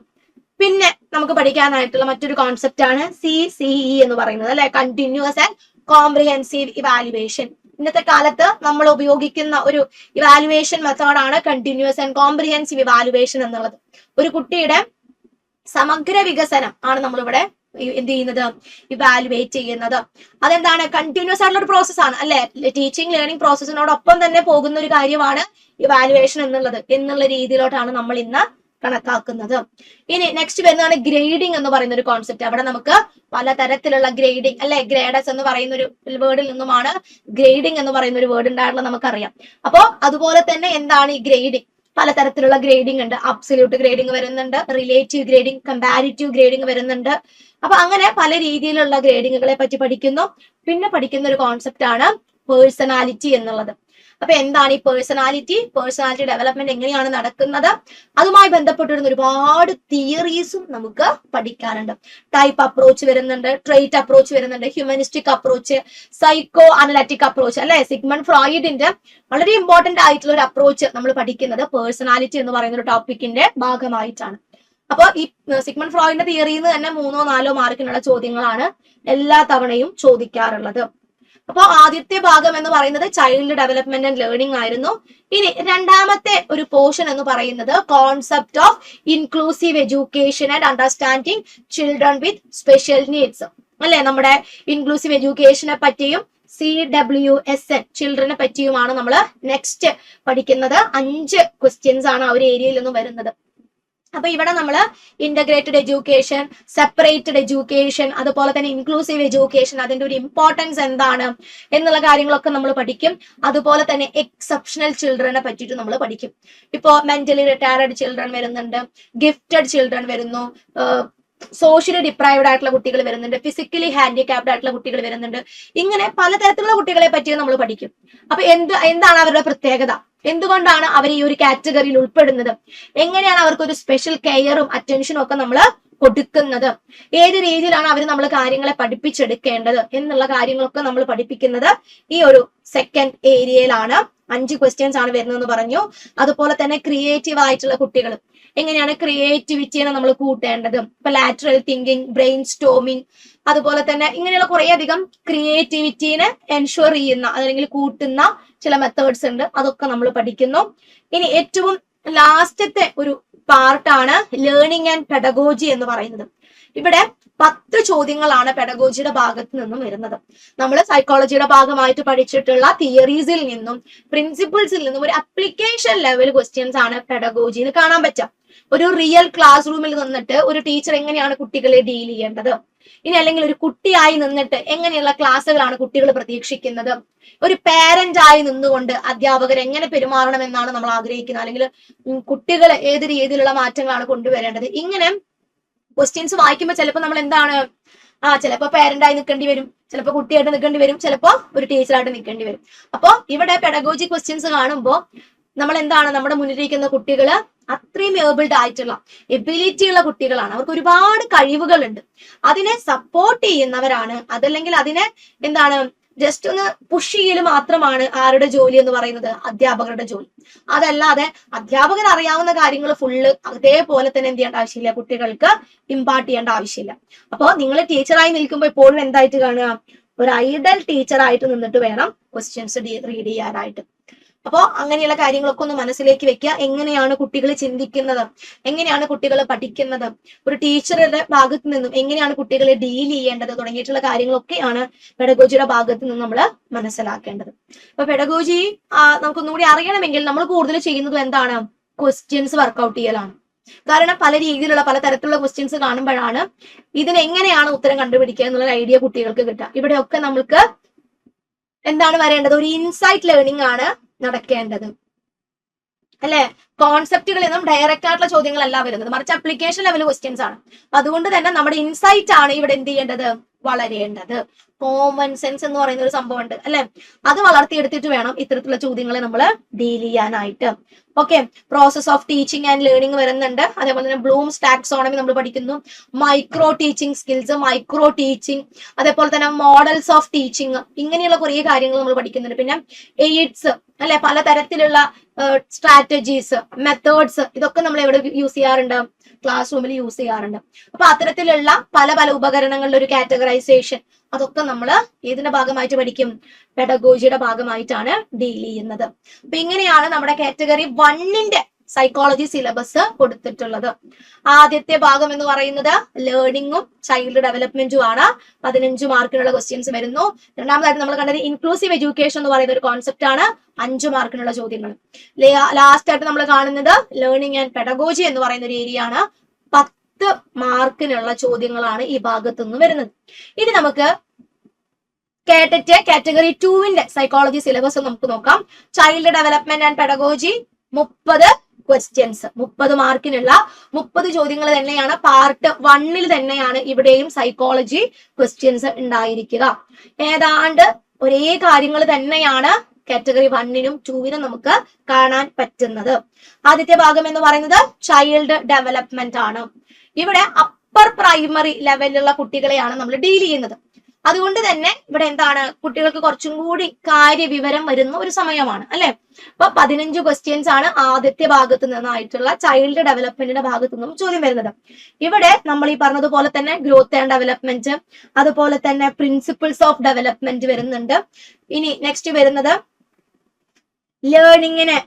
പിന്നെ നമുക്ക് പഠിക്കാനായിട്ടുള്ള മറ്റൊരു കോൺസെപ്റ്റ് ആണ് CCE എന്ന് പറയുന്നത്, അല്ലെ, കണ്ടിന്യൂസ് ആൻഡ് കോംപ്രിഹെൻസീവ് ഇവാലുവേഷൻ. ഇന്നത്തെ കാലത്ത് നമ്മൾ ഉപയോഗിക്കുന്ന ഒരു ഇവാലുവേഷൻ മെത്തേഡാണ് കണ്ടിന്യൂസ് ആൻഡ് കോംപ്രിഹെൻസീവ് ഇവാലുവേഷൻ എന്നുള്ളത്. ഒരു കുട്ടിയുടെ സമഗ്ര വികസനം ആണ് നമ്മളിവിടെ എന്ത് ചെയ്യുന്നത്, ഇവാലുവേറ്റ് ചെയ്യുന്നത്. അതെന്താണ്? കണ്ടിന്യൂസ് ആയിട്ടുള്ള ഒരു പ്രോസസ്സാണ്, അല്ലെ, ടീച്ചിങ് ലേണിംഗ് പ്രോസസ്സിനോടൊപ്പം തന്നെ പോകുന്ന ഒരു കാര്യമാണ് ഇവാലുവേഷൻ എന്നുള്ള രീതിയിലോട്ടാണ് നമ്മൾ ഇന്ന് കണക്കാക്കുന്നത്. ഇനി നെക്സ്റ്റ് വരുന്നതാണ് ഗ്രേഡിംഗ് എന്ന് പറയുന്ന ഒരു കോൺസെപ്റ്റ്. അവിടെ നമുക്ക് പലതരത്തിലുള്ള ഗ്രേഡിംഗ്, അല്ലെ, ഗ്രേഡസ് എന്ന് പറയുന്ന ഒരു വേർഡിൽ നിന്നുമാണ് ഗ്രേഡിംഗ് എന്ന് പറയുന്ന ഒരു വേർഡ് ഉണ്ടായിട്ടുള്ളത് നമുക്കറിയാം. അപ്പോ അതുപോലെ തന്നെ എന്താണ് ഈ ഗ്രേഡിംഗ്? പലതരത്തിലുള്ള ഗ്രേഡിംഗ് ഉണ്ട്. അബ്സല്യൂട്ട് ഗ്രേഡിംഗ് വരുന്നുണ്ട്, റിലേറ്റീവ് ഗ്രേഡിംഗ്, കമ്പാരിറ്റീവ് ഗ്രേഡിംഗ് വരുന്നുണ്ട്. അപ്പൊ അങ്ങനെ പല രീതിയിലുള്ള ഗ്രേഡിങ്ങുകളെ പറ്റി പഠിക്കുന്നു. പിന്നെ പഠിക്കുന്ന ഒരു കോൺസെപ്റ്റ് ആണ് പേഴ്സണാലിറ്റി എന്നുള്ളത്. അപ്പൊ എന്താണ് ഈ പേഴ്സണാലിറ്റി ഡെവലപ്മെന്റ് എങ്ങനെയാണ് നടക്കുന്നത്, അതുമായി ബന്ധപ്പെട്ടിരുന്ന ഒരുപാട് തിയറീസും നമുക്ക് പഠിക്കാനുണ്ട്. ടൈപ്പ് അപ്രോച്ച് വരുന്നുണ്ട്, ട്രേറ്റ് അപ്രോച്ച് വരുന്നുണ്ട്, humanistic approach, psycho analytic approach, അല്ലെ, സിഗ്മണ്ട് ഫ്രോയിഡിന്റെ വളരെ ഇമ്പോർട്ടന്റ് ആയിട്ടുള്ള ഒരു അപ്രോച്ച് നമ്മൾ പഠിക്കുന്നത് പേഴ്സണാലിറ്റി എന്ന് പറയുന്ന ഒരു ടോപ്പിക്കിന്റെ ഭാഗമായിട്ടാണ്. അപ്പൊ ഈ സിഗ്മണ്ട് ഫ്രോയിഡിന്റെ തിയറിയിൽ നിന്ന് തന്നെ 3-4 മാർക്കിനുള്ള ചോദ്യങ്ങളാണ് എല്ലാ തവണയും ചോദിക്കാറുള്ളത്. അപ്പോൾ ആദ്യത്തെ ഭാഗം എന്ന് പറയുന്നത് ചൈൽഡ് ഡെവലപ്മെന്റ് ആൻഡ് ലേണിംഗ് ആയിരുന്നു. ഇനി രണ്ടാമത്തെ ഒരു പോർഷൻ എന്ന് പറയുന്നത് concept of inclusive education and understanding children with special needs, അല്ലെ, നമ്മുടെ ഇൻക്ലൂസീവ് എഡ്യൂക്കേഷനെ പറ്റിയും CWSN ചിൽഡ്രനെ പറ്റിയുമാണ് നമ്മൾ നെക്സ്റ്റ് പഠിക്കുന്നത്. 5 ക്വസ്റ്റ്യൻസ് ആണ് ആ ഒരു ഏരിയയിൽ നിന്ന് വരുന്നത്. അപ്പൊ ഇവിടെ നമ്മൾ ഇന്റഗ്രേറ്റഡ് എഡ്യൂക്കേഷൻ, സെപ്പറേറ്റഡ് എഡ്യൂക്കേഷൻ, അതുപോലെ തന്നെ ഇൻക്ലൂസീവ് എഡ്യൂക്കേഷൻ, അതിന്റെ ഒരു ഇമ്പോർട്ടൻസ് എന്താണ് എന്നുള്ള കാര്യങ്ങളൊക്കെ നമ്മൾ പഠിക്കും. അതുപോലെ തന്നെ എക്സെപ്ഷണൽ ചിൽഡ്രനെ പറ്റിയിട്ട് നമ്മൾ പഠിക്കും. ഇപ്പോ മെന്റലി റിട്ടയർഡ് ചിൽഡ്രൻ വരുന്നുണ്ട്, ഗിഫ്റ്റഡ് ചിൽഡ്രൻ വരുന്നു, സോഷ്യലി ഡിപ്രൈവ്ഡ് ആയിട്ടുള്ള കുട്ടികൾ വരുന്നുണ്ട്, ഫിസിക്കലി ഹാൻഡിക്യാപ്ഡ് ആയിട്ടുള്ള കുട്ടികൾ വരുന്നുണ്ട്. ഇങ്ങനെ പലതരത്തിലുള്ള കുട്ടികളെ പറ്റി നമ്മൾ പഠിക്കും. അപ്പൊ എന്താണ് അവരുടെ പ്രത്യേകത, എന്തുകൊണ്ടാണ് അവർ ഈ ഒരു കാറ്റഗറിയിൽ ഉൾപ്പെടുന്നത്, എങ്ങനെയാണ് അവർക്ക് ഒരു സ്പെഷ്യൽ കെയറും അറ്റൻഷനും ഒക്കെ നമ്മൾ കൊടുക്കുന്നത്, ഏത് രീതിയിലാണ് അവർ നമ്മൾ കാര്യങ്ങളെ പഠിപ്പിച്ചെടുക്കേണ്ടത് എന്നുള്ള കാര്യങ്ങളൊക്കെ നമ്മൾ പഠിപ്പിക്കുന്നത് ഈ ഒരു സെക്കൻഡ് ഏരിയയിലാണ്. 5 ക്വസ്റ്റ്യൻസ് ആണ് വരുന്നതെന്ന് പറഞ്ഞു. അതുപോലെ തന്നെ ക്രിയേറ്റീവ് ആയിട്ടുള്ള കുട്ടികൾ, എങ്ങനെയാണ് ക്രിയേറ്റിവിറ്റിയെ നമ്മൾ കൂട്ടേണ്ടത്, ഇപ്പൊ ലാറ്ററൽ തിങ്കിങ്, ബ്രെയിൻ സ്റ്റോമിങ്, അതുപോലെ തന്നെ ഇങ്ങനെയുള്ള കുറെ അധികം ക്രിയേറ്റിവിറ്റീനെ എൻഷുർ ചെയ്യുന്ന അല്ലെങ്കിൽ കൂട്ടുന്ന ചില മെത്തേഡ്സ് ഉണ്ട്, അതൊക്കെ നമ്മൾ പഠിക്കുന്നു. ഇനി ഏറ്റവും ലാസ്റ്റത്തെ ഒരു പാർട്ടാണ് ലേണിംഗ് ആൻഡ് പെഡഗോജി എന്ന് പറയുന്നത്. ഇവിടെ 10 ചോദ്യങ്ങളാണ് പെഡഗോജിയുടെ ഭാഗത്ത് നിന്നും വരുന്നത്. നമ്മൾ സൈക്കോളജിയുടെ ഭാഗമായിട്ട് പഠിച്ചിട്ടുള്ള തിയറീസിൽ നിന്നും പ്രിൻസിപ്പിൾസിൽ നിന്നും ഒരു അപ്ലിക്കേഷൻ ലെവൽ ക്വസ്റ്റ്യൻസ് ആണ് പെഡഗോജിയിൽ കാണാൻ പറ്റുക. ഒരു റിയൽ ക്ലാസ് റൂമിൽ നിന്നിട്ട് ഒരു ടീച്ചർ എങ്ങനെയാണ് കുട്ടികളെ ഡീൽ ചെയ്യേണ്ടത്, ഇനി അല്ലെങ്കിൽ ഒരു കുട്ടിയായി നിന്നിട്ട് എങ്ങനെയുള്ള ക്ലാസ്സുകളാണ് കുട്ടികൾ പ്രതീക്ഷിക്കുന്നത്, ഒരു പാരന്റ് ആയി നിന്നുകൊണ്ട് അധ്യാപകർ എങ്ങനെ പെരുമാറണം എന്നാണ് നമ്മൾ ആഗ്രഹിക്കുന്നത്, അല്ലെങ്കിൽ കുട്ടികൾ ഏത് രീതിയിലുള്ള മാറ്റങ്ങളാണ് കൊണ്ടുവരേണ്ടത്. ഇങ്ങനെ ക്വസ്റ്റ്യൻസ് വായിക്കുമ്പോൾ ചിലപ്പോൾ നമ്മൾ എന്താണ് ചിലപ്പോൾ പാരന്റ് ആയി നിൽക്കേണ്ടി വരും, ചിലപ്പോൾ കുട്ടിയായിട്ട് നിൽക്കേണ്ടി വരും, ചിലപ്പോൾ ഒരു ടീച്ചറായിട്ട് നിൽക്കേണ്ടി വരും. അപ്പൊ ഇവിടെ പെഡഗോജി ക്വസ്റ്റ്യൻസ് കാണുമ്പോൾ നമ്മൾ എന്താണ്, നമ്മുടെ മുന്നിലിരിക്കുന്ന കുട്ടികള് അത്രയും ഏബിൾഡ് ആയിട്ടുള്ള എബിലിറ്റി ഉള്ള കുട്ടികളാണ്, അവർക്ക് ഒരുപാട് കഴിവുകളുണ്ട്, അതിനെ സപ്പോർട്ട് ചെയ്യുന്നവരാണ്. അതല്ലെങ്കിൽ അതിനെ എന്താണ് ജസ്റ്റ് ഒന്ന് പുഷ് ചെയ്യൽ മാത്രമാണ് ആരുടെ ജോലി എന്ന് പറയുന്നത്, അധ്യാപകരുടെ ജോലി. അതല്ലാതെ അധ്യാപകർ അറിയാവുന്ന കാര്യങ്ങൾ ഫുള്ള് അതേപോലെ തന്നെ എന്ത് ചെയ്യേണ്ട ആവശ്യമില്ല, കുട്ടികൾക്ക് ഇമ്പാർട്ട് ചെയ്യേണ്ട ആവശ്യമില്ല. അപ്പോൾ നിങ്ങൾ ടീച്ചറായി നിൽക്കുമ്പോൾ എപ്പോഴും എന്തായിട്ട് കാണുക, ഒരു ഐഡൽ ടീച്ചറായിട്ട് നിന്നിട്ട് വേണം ക്വസ്റ്റ്യൻസ് റീഡ് ചെയ്യാനായിട്ട്. അപ്പോ അങ്ങനെയുള്ള കാര്യങ്ങളൊക്കെ ഒന്ന് മനസ്സിലേക്ക് വെക്കുക. എങ്ങനെയാണ് കുട്ടികൾ ചിന്തിക്കുന്നത്, എങ്ങനെയാണ് കുട്ടികൾ പഠിക്കുന്നത്, ഒരു ടീച്ചറുടെ ഭാഗത്ത് നിന്നും എങ്ങനെയാണ് കുട്ടികളെ ഡീൽ ചെയ്യേണ്ടത് തുടങ്ങിയിട്ടുള്ള കാര്യങ്ങളൊക്കെയാണ് പെഡഗോജിയുടെ ഭാഗത്ത് നിന്ന് നമ്മൾ മനസ്സിലാക്കേണ്ടത്. അപ്പൊ പെഡഗോജി നമുക്കൊന്നുകൂടി അറിയണമെങ്കിൽ നമ്മൾ കൂടുതൽ ചെയ്യുന്നത് എന്താണ്, ക്വസ്റ്റ്യൻസ് വർക്ക്ഔട്ട് ചെയ്യലാണ്. കാരണം പല രീതിയിലുള്ള പല തരത്തിലുള്ള ക്വസ്റ്റ്യൻസ് കാണുമ്പോഴാണ് ഇതിനെങ്ങനെയാണ് ഉത്തരം കണ്ടുപിടിക്കുക എന്നുള്ള ഐഡിയ കുട്ടികൾക്ക് കിട്ടുക. ഇവിടെയൊക്കെ നമുക്ക് എന്താണ് വരേണ്ടത്, ഒരു ഇൻസൈറ്റ് ലേണിംഗ് ആണ് നടക്കേണ്ടത്, അല്ലെ? കോൺസെപ്റ്റുകളിൽ നിന്നും ഡയറക്റ്റ് ആയിട്ടുള്ള ചോദ്യങ്ങളല്ല വരുന്നത്, മറിച്ച് അപ്ലിക്കേഷൻ ലെവൽ ക്വസ്റ്റ്യൻസ് ആണ്. അതുകൊണ്ട് തന്നെ നമ്മുടെ ഇൻസൈറ്റ് ആണ് ഇവിടെ എന്ത് ചെയ്യേണ്ടത്, വളരേണ്ടത്. കോമൺ സെൻസ് എന്ന് പറയുന്ന ഒരു സംഭവം ഉണ്ട്, അല്ലെ? അത് വളർത്തിയെടുത്തിട്ട് വേണം ഇത്തരത്തിലുള്ള ചോദ്യങ്ങളെ നമ്മൾ ഡീൽ ചെയ്യാനായിട്ട്. Okay, process of teaching and learning വരുന്നുണ്ട്. അതേപോലെ തന്നെ ബ്ലൂംസ് ടാക്സോണമി നമ്മൾ പഠിക്കുന്നു, micro teaching skills, micro teaching, അതേപോലെ തന്നെ മോഡൽസ് ഓഫ് ടീച്ചിങ്, ഇങ്ങനെയുള്ള കുറേ കാര്യങ്ങൾ നമ്മൾ പഠിക്കുന്നുണ്ട്. പിന്നെ എയ്ഡ്സ്, അല്ലെ, പലതരത്തിലുള്ള സ്ട്രാറ്റജീസ്, മെത്തേഡ്സ്, ഇതൊക്കെ നമ്മൾ എവിടെ യൂസ് ചെയ്യാറുണ്ട്, ക്ലാസ് റൂമിൽ യൂസ് ചെയ്യാറുണ്ട്. അപ്പൊ അത്തരത്തിലുള്ള പല പല ഉപകരണങ്ങളുടെ ഒരു കാറ്റഗറൈസേഷൻ, അതൊക്കെ നമ്മൾ ഏതിന്റെ ഭാഗമായിട്ട് പഠിക്കും, പെഡഗോജിയുടെ ഭാഗമായിട്ടാണ് ഡീൽ ചെയ്യുന്നത്. അപ്പൊ ഇങ്ങനെയാണ് നമ്മുടെ കാറ്റഗറി 1ന്റെ സൈക്കോളജി സിലബസ് കൊടുത്തിട്ടുള്ളത്. ആദ്യത്തെ ഭാഗം എന്ന് പറയുന്നത് ലേണിംഗും ചൈൽഡ് ഡെവലപ്മെന്റും ആണ്. 15 മാർക്കിനുള്ള ക്വസ്റ്റ്യൻസ് വരുന്നു. രണ്ടാമതായിട്ട് നമ്മൾ കണ്ടത് ഇൻക്ലൂസീവ് എഡ്യൂക്കേഷൻ എന്ന് പറയുന്ന ഒരു കോൺസെപ്റ്റ് ആണ്, 5 മാർക്കിനുള്ള ചോദ്യങ്ങൾ. ലാസ്റ്റ് ആയിട്ട് നമ്മൾ കാണുന്നത് ലേണിംഗ് ആൻഡ് പെഡഗോജി എന്ന് പറയുന്ന ഒരു ഏരിയ ആണ്. 10 മാർക്കിനുള്ള ചോദ്യങ്ങളാണ് ഈ ഭാഗത്തു നിന്ന് വരുന്നത്. ഇനി നമുക്ക് കേട്ടറ്റ് കാറ്റഗറി 2ന്റെ സൈക്കോളജി സിലബസ് നമുക്ക് നോക്കാം. Child development and pedagogy 30 questions, 30 മാർക്കിനുള്ള 30 ചോദ്യങ്ങൾ തന്നെയാണ്. പാർട്ട് 1ൽ തന്നെയാണ് ഇവിടെയും സൈക്കോളജി ക്വസ്റ്റ്യൻസ് ഉണ്ടായിരിക്കുക. ഏതാണ്ട് ഒരേ കാര്യങ്ങൾ തന്നെയാണ് കാറ്റഗറി 1നും 2നും നമുക്ക് കാണാൻ പറ്റുന്നത്. ആദ്യത്തെ ഭാഗം എന്ന് പറയുന്നത് ചൈൽഡ് ഡെവലപ്മെന്റ് ആണ്. ഇവിടെ അപ്പർ പ്രൈമറി ലെവലിലുള്ള കുട്ടികളെയാണ് നമ്മൾ ഡീൽ ചെയ്യുന്നത്. അതുകൊണ്ട് തന്നെ ഇവിടെ എന്താണ്, കുട്ടികൾക്ക് കുറച്ചും കൂടി കാര്യവിവരം വരുന്ന ഒരു സമയമാണ്, അല്ലെ? അപ്പൊ 15 ക്വസ്റ്റ്യൻസ് ആണ് ആദ്യത്തെ ഭാഗത്ത് നിന്നായിട്ടുള്ള ചൈൽഡ് ഡെവലപ്മെന്റിന്റെ ഭാഗത്തു നിന്നും ചോദ്യം വരുന്നത്. ഇവിടെ നമ്മൾ ഈ പറഞ്ഞതുപോലെ തന്നെ ഗ്രോത്ത് ആൻഡ് ഡെവലപ്മെന്റ്, അതുപോലെ തന്നെ പ്രിൻസിപ്പിൾസ് ഓഫ് ഡെവലപ്മെന്റ് വരുന്നുണ്ട്. ഇനി നെക്സ്റ്റ് വരുന്നത് ലേണിങ്ങിനെ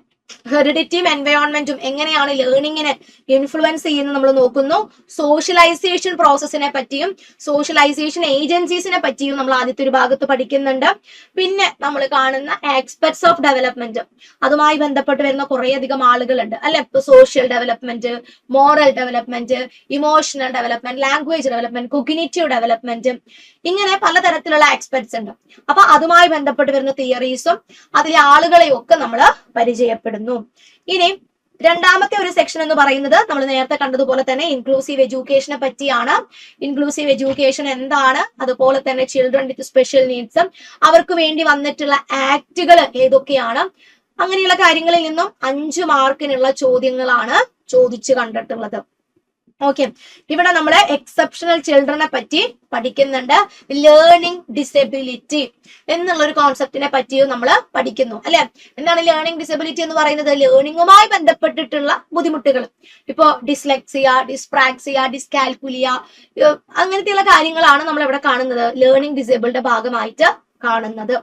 ഹെറിഡിറ്റിയും എൻവയോൺമെന്റും എങ്ങനെയാണ് ലേണിങ്ങിനെ ഇൻഫ്ലുവൻസ് ചെയ്യുന്നത് നമ്മൾ നോക്കുന്നു. സോഷ്യലൈസേഷൻ പ്രോസസ്സിനെ പറ്റിയും സോഷ്യലൈസേഷൻ ഏജൻസീസിനെ പറ്റിയും നമ്മൾ ആദ്യത്തെ ഒരു ഭാഗത്ത് പഠിക്കുന്നുണ്ട്. പിന്നെ നമ്മൾ കാണുന്ന ആസ്പെക്ട്സ് ഓഫ് ഡെവലപ്മെന്റ്, അതുമായി ബന്ധപ്പെട്ട് വരുന്ന കുറേയധികം ആളുകളുണ്ട് അല്ലെ. ഇപ്പൊ social development, moral development, emotional development, language development, cognitive development, ഇങ്ങനെ പലതരത്തിലുള്ള ആസ്പെക്ട്സ് ഉണ്ട്. അപ്പൊ അതുമായി ബന്ധപ്പെട്ട് വരുന്ന തിയറീസും അതിലെ ആളുകളെയും ഒക്കെ നമ്മൾ പരിചയപ്പെടുന്നു. ഇനി രണ്ടാമത്തെ ഒരു സെക്ഷൻ എന്ന് പറയുന്നത് നമ്മൾ നേരത്തെ കണ്ടതുപോലെ തന്നെ ഇൻക്ലൂസീവ് എഡ്യൂക്കേഷനെ പറ്റിയാണ്. ഇൻക്ലൂസീവ് എഡ്യൂക്കേഷൻ എന്താണ്, അതുപോലെ തന്നെ ചിൽഡ്രൻ വിത്ത് സ്പെഷ്യൽ നീഡ്സും അവർക്ക് വേണ്ടി വന്നിട്ടുള്ള ആക്ടുകൾ ഏതൊക്കെയാണ്, അങ്ങനെയുള്ള കാര്യങ്ങളിൽ നിന്നും 5 മാർക്കിനുള്ള ചോദ്യങ്ങളാണ് ചോദിച്ചു കണ്ടിട്ടുള്ളത്. ഓക്കെ, ഇവിടെ നമ്മള് എക്സെപ്ഷണൽ ചിൽഡ്രനെ പറ്റി പഠിക്കുന്നുണ്ട്. ലേണിംഗ് ഡിസബിലിറ്റി എന്നുള്ള ഒരു കോൺസെപ്റ്റിനെ പറ്റിയും നമ്മൾ പഠിക്കുന്നു അല്ലെ. എന്താണ് ലേണിംഗ് ഡിസബിലിറ്റി എന്ന് പറയുന്നത്? ലേണിംഗുമായി ബന്ധപ്പെട്ടിട്ടുള്ള ബുദ്ധിമുട്ടുകൾ. ഇപ്പോ ഡിസ്ലെക്സിയ, ഡിസ്പ്രാക്സിയ, ഡിസ്കാൽക്കുലിയ, അങ്ങനത്തെയുള്ള കാര്യങ്ങളാണ് നമ്മൾ ഇവിടെ കാണുന്നത്, ലേണിംഗ് ഡിസേബിൾഡ് ഭാഗമായിട്ട് കാണുന്നത്.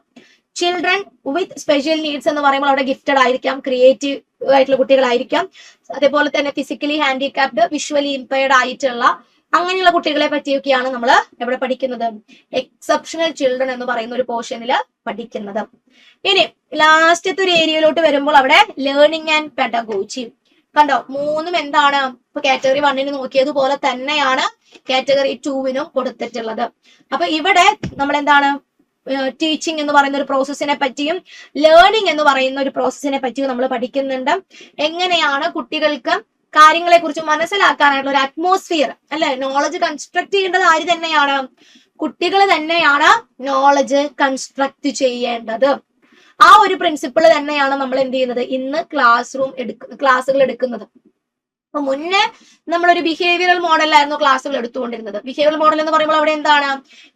ചിൽഡ്രൻ വിത്ത് സ്പെഷ്യൽ നീഡ്സ് എന്ന് പറയുമ്പോൾ അവിടെ ഗിഫ്റ്റഡ് ആയിരിക്കാം, ക്രിയേറ്റീവ് ആയിട്ടുള്ള കുട്ടികളായിരിക്കാം, അതേപോലെ തന്നെ ഫിസിക്കലി ഹാൻഡിക്യാപ്ഡ്, വിഷ്വലി ഇംപയർഡ് ആയിട്ടുള്ള അങ്ങനെയുള്ള കുട്ടികളെ പറ്റിയൊക്കെയാണ് നമ്മൾ എവിടെ പഠിക്കുന്നത്, എക്സെപ്ഷണൽ ചിൽഡ്രൻ എന്ന് പറയുന്ന ഒരു പോർഷനിൽ പഠിക്കുന്നത്. ഇനി ലാസ്റ്റത്തെ ഒരു ഏരിയയിലോട്ട് വരുമ്പോൾ അവിടെ ലേണിംഗ് ആൻഡ് പെഡഗോജി. കണ്ടോ, മൂന്നും എന്താണ്, ഇപ്പൊ കാറ്റഗറി 1 നോക്കിയതുപോലെ തന്നെയാണ് കാറ്റഗറി 2 കൊടുത്തിട്ടുള്ളത്. അപ്പൊ ഇവിടെ നമ്മൾ എന്താണ്, ടീച്ചിങ് എന്ന് പറയുന്ന ഒരു പ്രോസസ്സിനെ പറ്റിയും ലേണിംഗ് എന്ന് പറയുന്ന ഒരു പ്രോസസ്സിനെ പറ്റിയും നമ്മൾ പഠിക്കുന്നുണ്ട്. എങ്ങനെയാണ് കുട്ടികൾക്ക് കാര്യങ്ങളെ കുറിച്ച് മനസ്സിലാക്കാനായിട്ടുള്ള ഒരു അറ്റ്മോസ്ഫിയർ അല്ലെ, നോളജ് കൺസ്ട്രക്ട് ചെയ്യേണ്ടത് ആര് തന്നെയാണ്, കുട്ടികൾ തന്നെയാണ് നോളജ് കൺസ്ട്രക്ട് ചെയ്യേണ്ടത്. ആ ഒരു പ്രിൻസിപ്പിൾ തന്നെയാണ് നമ്മൾ എന്ത് ചെയ്യുന്നത്, ഇന്ന് ക്ലാസ്സുകൾ എടുക്കുന്നത്. അപ്പൊ മുന്നേ നമ്മളൊരു ബിഹേവിയറൽ മോഡലായിരുന്നു ക്ലാസ്സുകൾ എടുത്തുകൊണ്ടിരുന്നത്. ബിഹേവിയറൽ മോഡൽ എന്ന് പറയുമ്പോൾ അവിടെ എന്താണ്,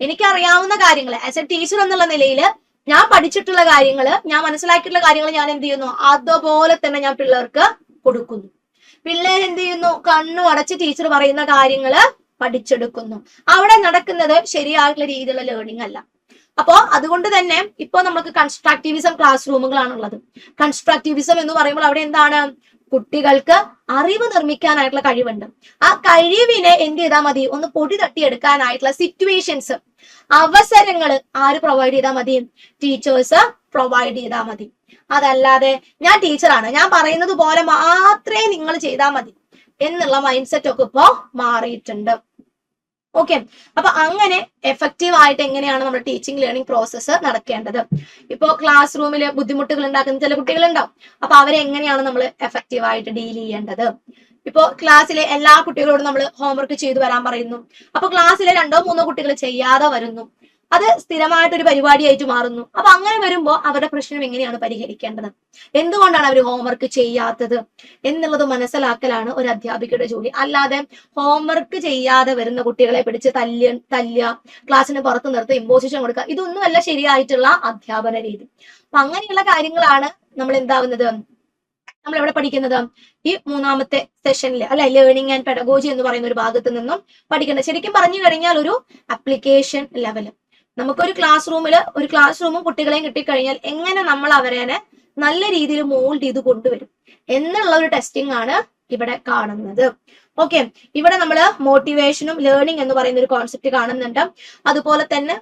എനിക്കറിയാവുന്ന കാര്യങ്ങൾ ആസ് എ ടീച്ചർ എന്നുള്ള നിലയിൽ ഞാൻ പഠിച്ചിട്ടുള്ള കാര്യങ്ങൾ, ഞാൻ മനസ്സിലാക്കിയിട്ടുള്ള കാര്യങ്ങൾ ഞാൻ എന്ത് ചെയ്യുന്നു, അതുപോലെ തന്നെ ഞാൻ പിള്ളേർക്ക് കൊടുക്കുന്നു. പിള്ളേർ എന്ത് ചെയ്യുന്നു, കണ്ണു അടച്ച് ടീച്ചർ പറയുന്ന കാര്യങ്ങൾ പഠിച്ചെടുക്കുന്നു. അവിടെ നടക്കുന്നത് ശരിയായിട്ടുള്ള രീതിയിലുള്ള ലേണിംഗ് അല്ല. അപ്പോ അതുകൊണ്ട് തന്നെ ഇപ്പൊ നമുക്ക് കൺസ്ട്രക്റ്റിവിസം ക്ലാസ് റൂമുകളാണുള്ളത്. കൺസ്ട്രക്റ്റിവിസം എന്ന് പറയുമ്പോൾ അവിടെ എന്താണ്, കുട്ടികൾക്ക് അറിവ് നിർമ്മിക്കാനായിട്ടുള്ള കഴിവുണ്ട്. ആ കഴിവിനെ എന്ത് ചെയ്താൽ മതി, ഒന്ന് പൊടി തട്ടിയെടുക്കാനായിട്ടുള്ള സിറ്റുവേഷൻസ്, അവസരങ്ങൾ ആര് പ്രൊവൈഡ് ചെയ്താൽ മതി, ടീച്ചേഴ്സ് പ്രൊവൈഡ് ചെയ്താൽ മതി. അതല്ലാതെ ഞാൻ ടീച്ചറാണ്, ഞാൻ പറയുന്നത് പോലെ മാത്രമേ നിങ്ങൾ ചെയ്താൽ മതി എന്നുള്ള മൈൻഡ് സെറ്റ് ഒക്കെ ഇപ്പോ മാറിയിട്ടുണ്ട്. ഓക്കെ, അപ്പൊ അങ്ങനെ എഫക്റ്റീവ് ആയിട്ട് എങ്ങനെയാണ് നമ്മുടെ ടീച്ചിങ് ലേണിംഗ് പ്രോസസ്സ് നടക്കേണ്ടത്. ഇപ്പോ ക്ലാസ് റൂമിൽ ബുദ്ധിമുട്ടുകൾ ഉണ്ടാക്കുന്ന ചില കുട്ടികളുണ്ടാവും. അപ്പൊ അവരെ എങ്ങനെയാണ് നമ്മൾ എഫക്റ്റീവ് ആയിട്ട് ഡീൽ ചെയ്യേണ്ടത്. ഇപ്പോ ക്ലാസ്സിലെ എല്ലാ കുട്ടികളോടും നമ്മൾ ഹോംവർക്ക് ചെയ്തു വരാൻ പറയുന്നു. അപ്പൊ ക്ലാസ്സിലെ 2-3 കുട്ടികൾ ചെയ്യാതെ വരുന്നു, അത് സ്ഥിരമായിട്ടൊരു പരിപാടിയായിട്ട് മാറുന്നു. അപ്പൊ അങ്ങനെ വരുമ്പോൾ അവരുടെ പ്രശ്നം എങ്ങനെയാണ് പരിഹരിക്കേണ്ടത്, എന്തുകൊണ്ടാണ് അവർ ഹോംവർക്ക് ചെയ്യാത്തത് എന്നുള്ളത് മനസ്സിലാക്കലാണ് ഒരു അധ്യാപികയുടെ ജോലി. അല്ലാതെ ഹോംവർക്ക് ചെയ്യാതെ വരുന്ന കുട്ടികളെ പിടിച്ച് തല്ലുക, ക്ലാസ്സിന് പുറത്ത് നിർത്തി ഇമ്പോസിഷൻ കൊടുക്കുക, ഇതൊന്നുമല്ല ശരിയായിട്ടുള്ള അധ്യാപന രീതി. അപ്പൊ അങ്ങനെയുള്ള കാര്യങ്ങളാണ് നമ്മൾ എന്താവുന്നത്, നമ്മൾ എവിടെ പഠിക്കുന്നത്, ഈ 3ാമത്തെ സെഷനിൽ അല്ലെ, ലേണിംഗ് ആൻഡ് പെഡഗോജി എന്ന് പറയുന്ന ഒരു ഭാഗത്ത് നിന്നും പഠിക്കുന്നത്. ശരിക്കും പറഞ്ഞു കഴിഞ്ഞാൽ ഒരു അപ്ലിക്കേഷൻ ലെവൽ. നമുക്കൊരു ക്ലാസ് റൂമും കുട്ടികളെയും കിട്ടിക്കഴിഞ്ഞാൽ എങ്ങനെ നമ്മൾ അവരെ നല്ല രീതിയിൽ മോൾഡ് ചെയ്ത് കൊണ്ടുവരും എന്നുള്ള ഒരു ടെസ്റ്റിംഗ് ആണ് ഇവിടെ കാണുന്നത്. ഓക്കെ, ഇവിടെ നമ്മൾ മോട്ടിവേഷനും ലേണിംഗ് എന്ന് പറയുന്ന ഒരു കോൺസെപ്റ്റ് കാണുന്നുണ്ട്. അതുപോലെ തന്നെ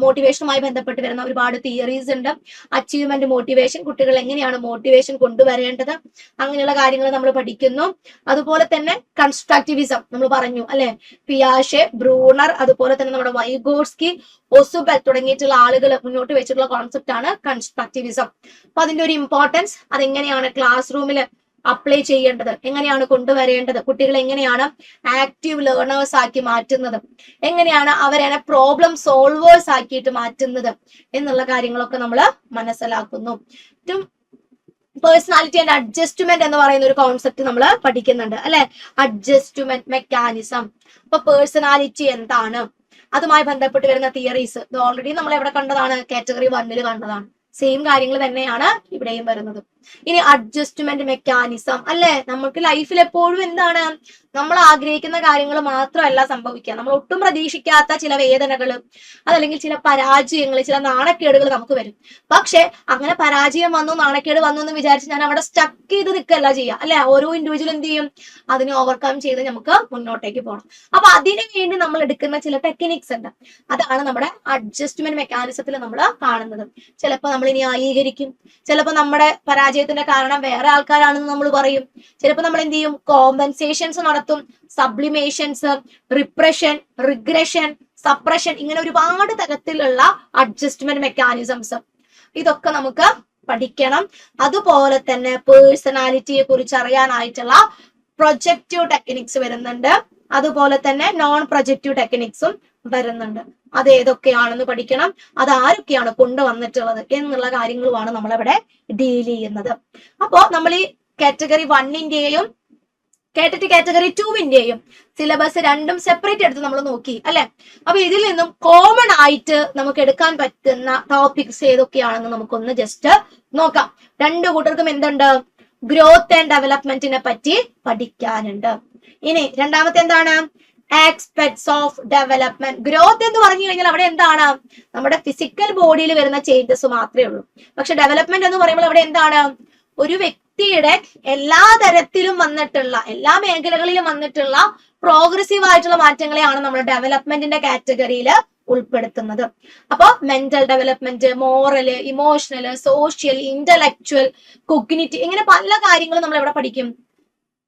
മോട്ടിവേഷനുമായി ബന്ധപ്പെട്ട് വരുന്ന ഒരുപാട് തിയറീസ് ഉണ്ട്. അച്ചീവ്മെന്റ് മോട്ടിവേഷൻ, കുട്ടികൾ എങ്ങനെയാണ് മോട്ടിവേഷൻ കൊണ്ടുവരേണ്ടത്, അങ്ങനെയുള്ള കാര്യങ്ങൾ നമ്മൾ പഠിക്കുന്നു. അതുപോലെ തന്നെ കൺസ്ട്രക്റ്റിവിസം നമ്മൾ പറഞ്ഞു അല്ലെ, പിയാഷെ, ബ്രൂണർ, അതുപോലെ തന്നെ നമ്മുടെ വൈഗോട്സ്കി, ഒസുബെൽ തുടങ്ങിയിട്ടുള്ള ആളുകൾ മുന്നോട്ട് വെച്ചിട്ടുള്ള കോൺസെപ്റ്റ് ആണ് കൺസ്ട്രക്റ്റിവിസം. അപ്പൊ അതിന്റെ ഒരു ഇമ്പോർട്ടൻസ്, അതെങ്ങനെയാണ് ക്ലാസ് റൂമിൽ അപ്ലൈ ചെയ്യേണ്ടത്, എങ്ങനെയാണ് കൊണ്ടുവരേണ്ടത്, കുട്ടികളെ എങ്ങനെയാണ് ആക്റ്റീവ് ലേണേഴ്സ് ആക്കി മാറ്റുന്നത്, എങ്ങനെയാണ് അവരെ പ്രോബ്ലം സോൾവേഴ്സ് ആക്കിയിട്ട് മാറ്റുന്നത് എന്നുള്ള കാര്യങ്ങളൊക്കെ നമ്മൾ മനസ്സിലാക്കുന്നു. പേഴ്സണാലിറ്റി ആൻഡ് അഡ്ജസ്റ്റ്മെന്റ് എന്ന് പറയുന്ന ഒരു കോൺസെപ്റ്റ് നമ്മൾ പഠിക്കുന്നുണ്ട് അല്ലെ, അഡ്ജസ്റ്റ്മെന്റ് മെക്കാനിസം. അപ്പൊ പേഴ്സണാലിറ്റി എന്താണ്, അതുമായി ബന്ധപ്പെട്ട് വരുന്ന തിയറീസ് ഇത് ഓൾറെഡി നമ്മൾ എവിടെ കണ്ടതാണ്, കാറ്റഗറി 1 കണ്ടതാണ്. സെയിം കാര്യങ്ങൾ തന്നെയാണ് ഇവിടെയും വരുന്നത്. ഇനി അഡ്ജസ്റ്റ്മെന്റ് മെക്കാനിസം അല്ലെ, നമുക്ക് ലൈഫിൽ എപ്പോഴും എന്താണ്, നമ്മൾ ആഗ്രഹിക്കുന്ന കാര്യങ്ങൾ മാത്രമല്ല സംഭവിക്കുക. നമ്മൾ ഒട്ടും പ്രതീക്ഷിക്കാത്ത ചില വേദനകൾ, അതല്ലെങ്കിൽ ചില പരാജയങ്ങൾ, ചില നാണക്കേടുകൾ നമുക്ക് വരും. പക്ഷെ അങ്ങനെ പരാജയം വന്നു, നാണക്കേട് വന്നു എന്ന് വിചാരിച്ച് ഞാൻ അവിടെ സ്റ്റക്ക് ചെയ്ത് നിൽക്കല്ല ചെയ്യുക, അല്ലെ? ഓരോ ഇൻഡിവിജ്വൽ എന്ത് ചെയ്യും? അതിനെ ഓവർകം ചെയ്ത് നമുക്ക് മുന്നോട്ടേക്ക് പോകണം. അപ്പൊ അതിനു വേണ്ടി നമ്മൾ എടുക്കുന്ന ചില ടെക്നിക്സ് ഉണ്ട്. അതാണ് നമ്മുടെ അഡ്ജസ്റ്റ്മെന്റ് മെക്കാനിസത്തിൽ നമ്മൾ കാണുന്നത്. ചിലപ്പോൾ നമ്മൾ ഇനി ന്യായീകരിക്കും, ചിലപ്പോൾ നമ്മുടെ പരാജയത്തിന്റെ കാരണം വേറെ ആൾക്കാരാണെന്ന് നമ്മൾ പറയും, ചിലപ്പോൾ നമ്മൾ എന്ത് ചെയ്യും? കോമ്പൻസേഷൻസ് നടത്തും, സബ്ലിമേഷൻസ്, റിപ്രഷൻ, റിഗ്രഷൻ, സപ്രഷൻ, ഇങ്ങനെ ഒരുപാട് തരത്തിലുള്ള അഡ്ജസ്റ്റ്മെന്റ് മെക്കാനിസംസ് ഇതൊക്കെ നമുക്ക് പഠിക്കണം. അതുപോലെ തന്നെ പേഴ്സണാലിറ്റിയെ കുറിച്ച് അറിയാനായിട്ടുള്ള പ്രൊജക്റ്റീവ് ടെക്നിക്സ് വരുന്നുണ്ട്, അതുപോലെ തന്നെ നോൺ പ്രൊജക്റ്റീവ് ടെക്നിക്സും വരുന്നുണ്ട്. അത് ഏതൊക്കെയാണെന്ന് പഠിക്കണം, അത് ആരൊക്കെയാണ് കൊണ്ടുവന്നിട്ടുള്ളത് എന്നുള്ള കാര്യങ്ങളുമാണ് നമ്മളിവിടെ ഡീൽ ചെയ്യുന്നത്. അപ്പോ നമ്മൾ ഈ കാറ്റഗറി 1-ന്റെയും കേട്ടിട്ട് കാറ്റഗറി 2-ന്റെയും സിലബസ് രണ്ടും സെപ്പറേറ്റ് എടുത്ത് നമ്മൾ നോക്കി, അല്ലെ? അപ്പൊ ഇതിൽ നിന്നും കോമൺ ആയിട്ട് നമുക്ക് എടുക്കാൻ പറ്റുന്ന ടോപ്പിക്സ് ഏതൊക്കെയാണെന്ന് നമുക്കൊന്ന് ജസ്റ്റ് നോക്കാം. രണ്ടു കൂട്ടർക്കും എന്തുണ്ട്? ഗ്രോത്ത് ആൻഡ് ഡെവലപ്മെന്റിനെ പറ്റി പഠിക്കാനുണ്ട്. ഇനി രണ്ടാമത്തെ എന്താണ്? Aspects of development. ഗ്രോത്ത് എന്ന് പറഞ്ഞു കഴിഞ്ഞാൽ അവിടെ എന്താണ്? നമ്മുടെ ഫിസിക്കൽ ബോഡിയിൽ വരുന്ന ചേഞ്ചസ് മാത്രമേ ഉള്ളൂ. പക്ഷെ ഡെവലപ്മെന്റ് എന്ന് പറയുമ്പോൾ അവിടെ എന്താണ്? ഒരു വ്യക്തിയുടെ എല്ലാ തരത്തിലും വന്നിട്ടുള്ള, എല്ലാ മേഖലകളിലും വന്നിട്ടുള്ള പ്രോഗ്രസീവ് ആയിട്ടുള്ള മാറ്റങ്ങളെയാണ് നമ്മൾ ഡെവലപ്മെന്റിന്റെ കാറ്റഗറിയിൽ ഉൾപ്പെടുത്തുന്നത്. അപ്പൊ mental development, മോറല്, emotional, social, intellectual, cognitive, ഇങ്ങനെ പല കാര്യങ്ങളും നമ്മൾ എവിടെ പഠിക്കും?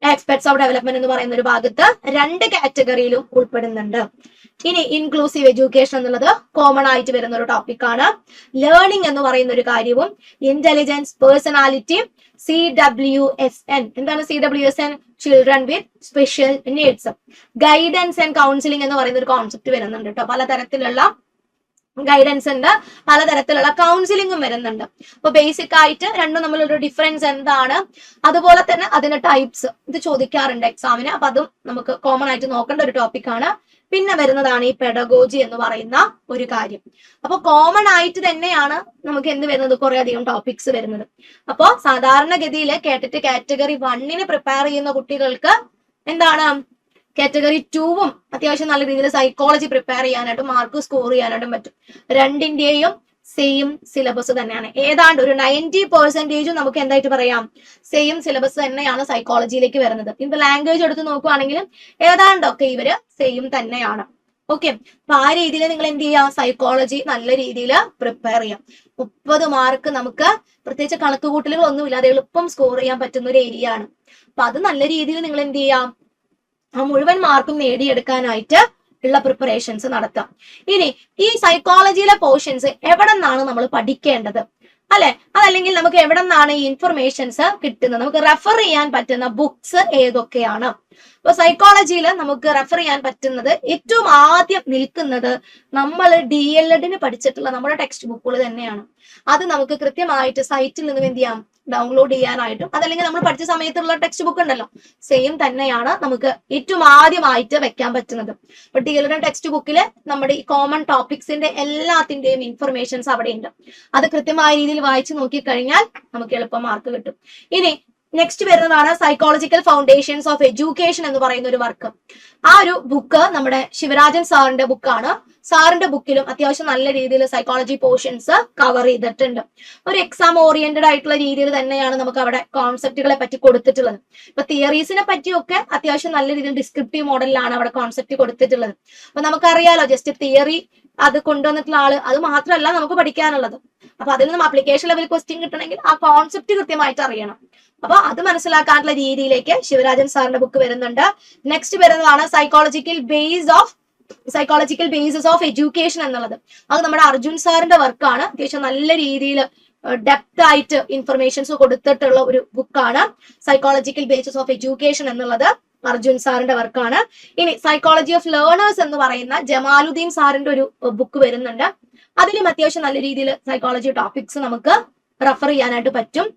ആസ്പെക്ട്സ് ഓഫ് ഡെവലപ്മെന്റ് എന്ന് പറയുന്ന ഒരു ഭാഗത്ത് രണ്ട് കാറ്റഗറിയിലും ഉൾപ്പെടുന്നുണ്ട്. ഇനി ഇൻക്ലൂസീവ് എഡ്യൂക്കേഷൻ എന്നുള്ളത് കോമൺ ആയിട്ട് വരുന്ന ഒരു ടോപ്പിക്കാണ്. ലേണിംഗ് എന്ന് പറയുന്ന ഒരു കാര്യവും, ഇന്റലിജൻസ്, പേഴ്സണാലിറ്റി, CWSN. എന്താണ് CWSN? Children with special needs. Guidance and counselling എന്ന് പറയുന്ന ഒരു കോൺസെപ്റ്റ് വരുന്നുണ്ട് കേട്ടോ. പലതരത്തിലുള്ള ഗൈഡൻസ് ഉണ്ട്, പലതരത്തിലുള്ള കൗൺസിലിംഗും വരുന്നുണ്ട്. അപ്പൊ ബേസിക് ആയിട്ട് രണ്ടും തമ്മിലുള്ള ഡിഫറൻസ് എന്താണ്, അതുപോലെ തന്നെ അതിന്റെ ടൈപ്സ്, ഇത് ചോദിക്കാറുണ്ട് എക്സാമിന്. അപ്പൊ അതും നമുക്ക് കോമൺ ആയിട്ട് നോക്കേണ്ട ഒരു ടോപ്പിക്കാണ്. പിന്നെ വരുന്നതാണ് ഈ പെഡഗോജി എന്ന് പറയുന്ന ഒരു കാര്യം. അപ്പൊ കോമൺ ആയിട്ട് തന്നെയാണ് നമുക്ക് എന്ത് വരുന്നത്? കുറെ അധികം ടോപ്പിക്സ് വരുന്നത്. അപ്പൊ സാധാരണഗതിയിൽ കേട്ടിട്ട് കാറ്റഗറി 1-ന് പ്രിപ്പയർ ചെയ്യുന്ന കുട്ടികൾക്ക് എന്താണ്? കാറ്റഗറി 2-ഉം അത്യാവശ്യം നല്ല രീതിയിൽ സൈക്കോളജി പ്രിപ്പയർ ചെയ്യാനായിട്ടും മാർക്ക് സ്കോർ ചെയ്യാനായിട്ടും പറ്റും. രണ്ടിന്റെയും സെയിം സിലബസ് തന്നെയാണ്. ഏതാണ്ട് ഒരു 90% നമുക്ക് എന്തായിട്ട് പറയാം? സെയിം സിലബസ് തന്നെയാണ് സൈക്കോളജിയിലേക്ക് വരുന്നത്. ഇപ്പൊ ലാംഗ്വേജ് എടുത്ത് നോക്കുവാണെങ്കിലും ഏതാണ്ടൊക്കെ ഇവര് സെയിം തന്നെയാണ്. ഓക്കെ, അപ്പൊ ആ രീതിയിൽ നിങ്ങൾ എന്ത് ചെയ്യാം? സൈക്കോളജി നല്ല രീതിയിൽ പ്രിപ്പയർ ചെയ്യാം. 30 മാർക്ക് നമുക്ക് പ്രത്യേകിച്ച് കണക്കുകൂട്ടലുകൾ ഒന്നുമില്ല, അത് എളുപ്പം സ്കോർ ചെയ്യാൻ പറ്റുന്ന ഒരു ഏരിയ ആണ്. അപ്പൊ അത് നല്ല രീതിയിൽ നിങ്ങൾ എന്ത് ചെയ്യാം? ആ മുഴുവൻ മാർക്കും നേടിയെടുക്കാനായിട്ട് ഉള്ള പ്രിപ്പറേഷൻസ് നടത്താം. ഇനി ഈ സൈക്കോളജിയിലെ പോർഷൻസ് എവിടെ നിന്നാണ് നമ്മൾ പഠിക്കേണ്ടത്, അല്ലെ? അതല്ലെങ്കിൽ നമുക്ക് എവിടെ നിന്നാണ് ഈ ഇൻഫർമേഷൻസ് കിട്ടുന്നത്? നമുക്ക് റെഫർ ചെയ്യാൻ പറ്റുന്ന ബുക്സ് ഏതൊക്കെയാണ്? അപ്പൊ സൈക്കോളജിയിൽ നമുക്ക് റെഫർ ചെയ്യാൻ പറ്റുന്നത് ഏറ്റവും ആദ്യം നിൽക്കുന്നത് നമ്മൾ DLED-ന് പഠിച്ചിട്ടുള്ള നമ്മുടെ ടെക്സ്റ്റ് ബുക്കുകൾ തന്നെയാണ്. അത് നമുക്ക് കൃത്യമായിട്ട് സൈറ്റിൽ നിന്നും എന്ത് ചെയ്യാം? ഡൗൺലോഡ് ചെയ്യാനായിട്ടും, അതല്ലെങ്കിൽ നമ്മൾ പഠിച്ച സമയത്തുള്ള ടെക്സ്റ്റ് ബുക്ക് ഉണ്ടല്ലോ, സെയിം തന്നെയാണ് നമുക്ക് ഏറ്റവും ആദ്യമായിട്ട് വെക്കാൻ പറ്റുന്നത്. അപ്പൊ DLED ടെക്സ്റ്റ് ബുക്കിൽ നമ്മുടെ ഈ കോമൺ ടോപ്പിക്സിന്റെ എല്ലാത്തിന്റെയും ഇൻഫർമേഷൻസ് അവിടെ ഉണ്ട്. അത് കൃത്യമായ രീതിയിൽ വായിച്ചു നോക്കിക്കഴിഞ്ഞാൽ നമുക്ക് എളുപ്പം മാർക്ക് കിട്ടും. ഇനി നെക്സ്റ്റ് വരുന്നതാണ് സൈക്കോളജിക്കൽ ഫൗണ്ടേഷൻസ് ഓഫ് എഡ്യൂക്കേഷൻ എന്ന് പറയുന്ന ഒരു വർക്ക്. ആ ഒരു ബുക്ക് നമ്മുടെ ശിവരാജൻ സാറിന്റെ ബുക്കാണ്. സാറിന്റെ ബുക്കിലും അത്യാവശ്യം നല്ല രീതിയിൽ സൈക്കോളജി പോർഷൻസ് കവർ ചെയ്തിട്ടുണ്ട്. ഒരു എക്സാം ഓറിയന്റഡ് ആയിട്ടുള്ള രീതിയിൽ തന്നെയാണ് നമുക്ക് അവിടെ കോൺസെപ്റ്റുകളെ പറ്റി കൊടുത്തിട്ടുള്ളത്. ഇപ്പൊ തിയറീസിനെ പറ്റിയൊക്കെ അത്യാവശ്യം നല്ല രീതിയിൽ ഡിസ്ക്രിപ്റ്റീവ് മോഡലിലാണ് അവിടെ കോൺസെപ്റ്റ് കൊടുത്തിട്ടുള്ളത്. അപ്പൊ നമുക്കറിയാലോ, ജസ്റ്റ് തിയറി അത് കൊണ്ടുവന്നിട്ടുള്ള ആള് അത് മാത്രമല്ല നമുക്ക് പഠിക്കാനുള്ളത്. അപ്പൊ അതിൽ നിന്നും ആപ്ലിക്കേഷൻ ലെവൽ ക്വസ്റ്റ്യൻ കിട്ടണമെങ്കിൽ ആ കോൺസെപ്റ്റ് കൃത്യമായിട്ട് അറിയണം. അപ്പൊ അത് മനസ്സിലാക്കാനുള്ള രീതിയിലേക്ക് ശിവരാജൻ സാറിന്റെ ബുക്ക് വരുന്നുണ്ട്. നെക്സ്റ്റ് വരുന്നതാണ് സൈക്കോളജിക്കൽ ബേസസ് ഓഫ് എഡ്യൂക്കേഷൻ എന്നുള്ളത്. അത് നമ്മുടെ അർജുൻ സാറിന്റെ വർക്കാണ്. അത്യാവശ്യം നല്ല രീതിയിൽ ഡെപ്ത് ആയിട്ട് ഇൻഫർമേഷൻസ് കൊടുത്തിട്ടുള്ള ഒരു ബുക്കാണ് സൈക്കോളജിക്കൽ ബേസസ് ഓഫ് എഡ്യൂക്കേഷൻ എന്നുള്ളത്. അർജുൻ സാറിന്റെ വർക്കാണ്. ഇനി സൈക്കോളജി ഓഫ് ലേണേഴ്സ് എന്ന് പറയുന്ന ജമാലുദ്ദീൻ സാറിന്റെ ഒരു ബുക്ക് വരുന്നുണ്ട്. അതിലും അത്യാവശ്യം നല്ല രീതിയിൽ സൈക്കോളജി ടോപ്പിക്സ് നമുക്ക് റെഫർ ചെയ്യാനായിട്ട് പറ്റും.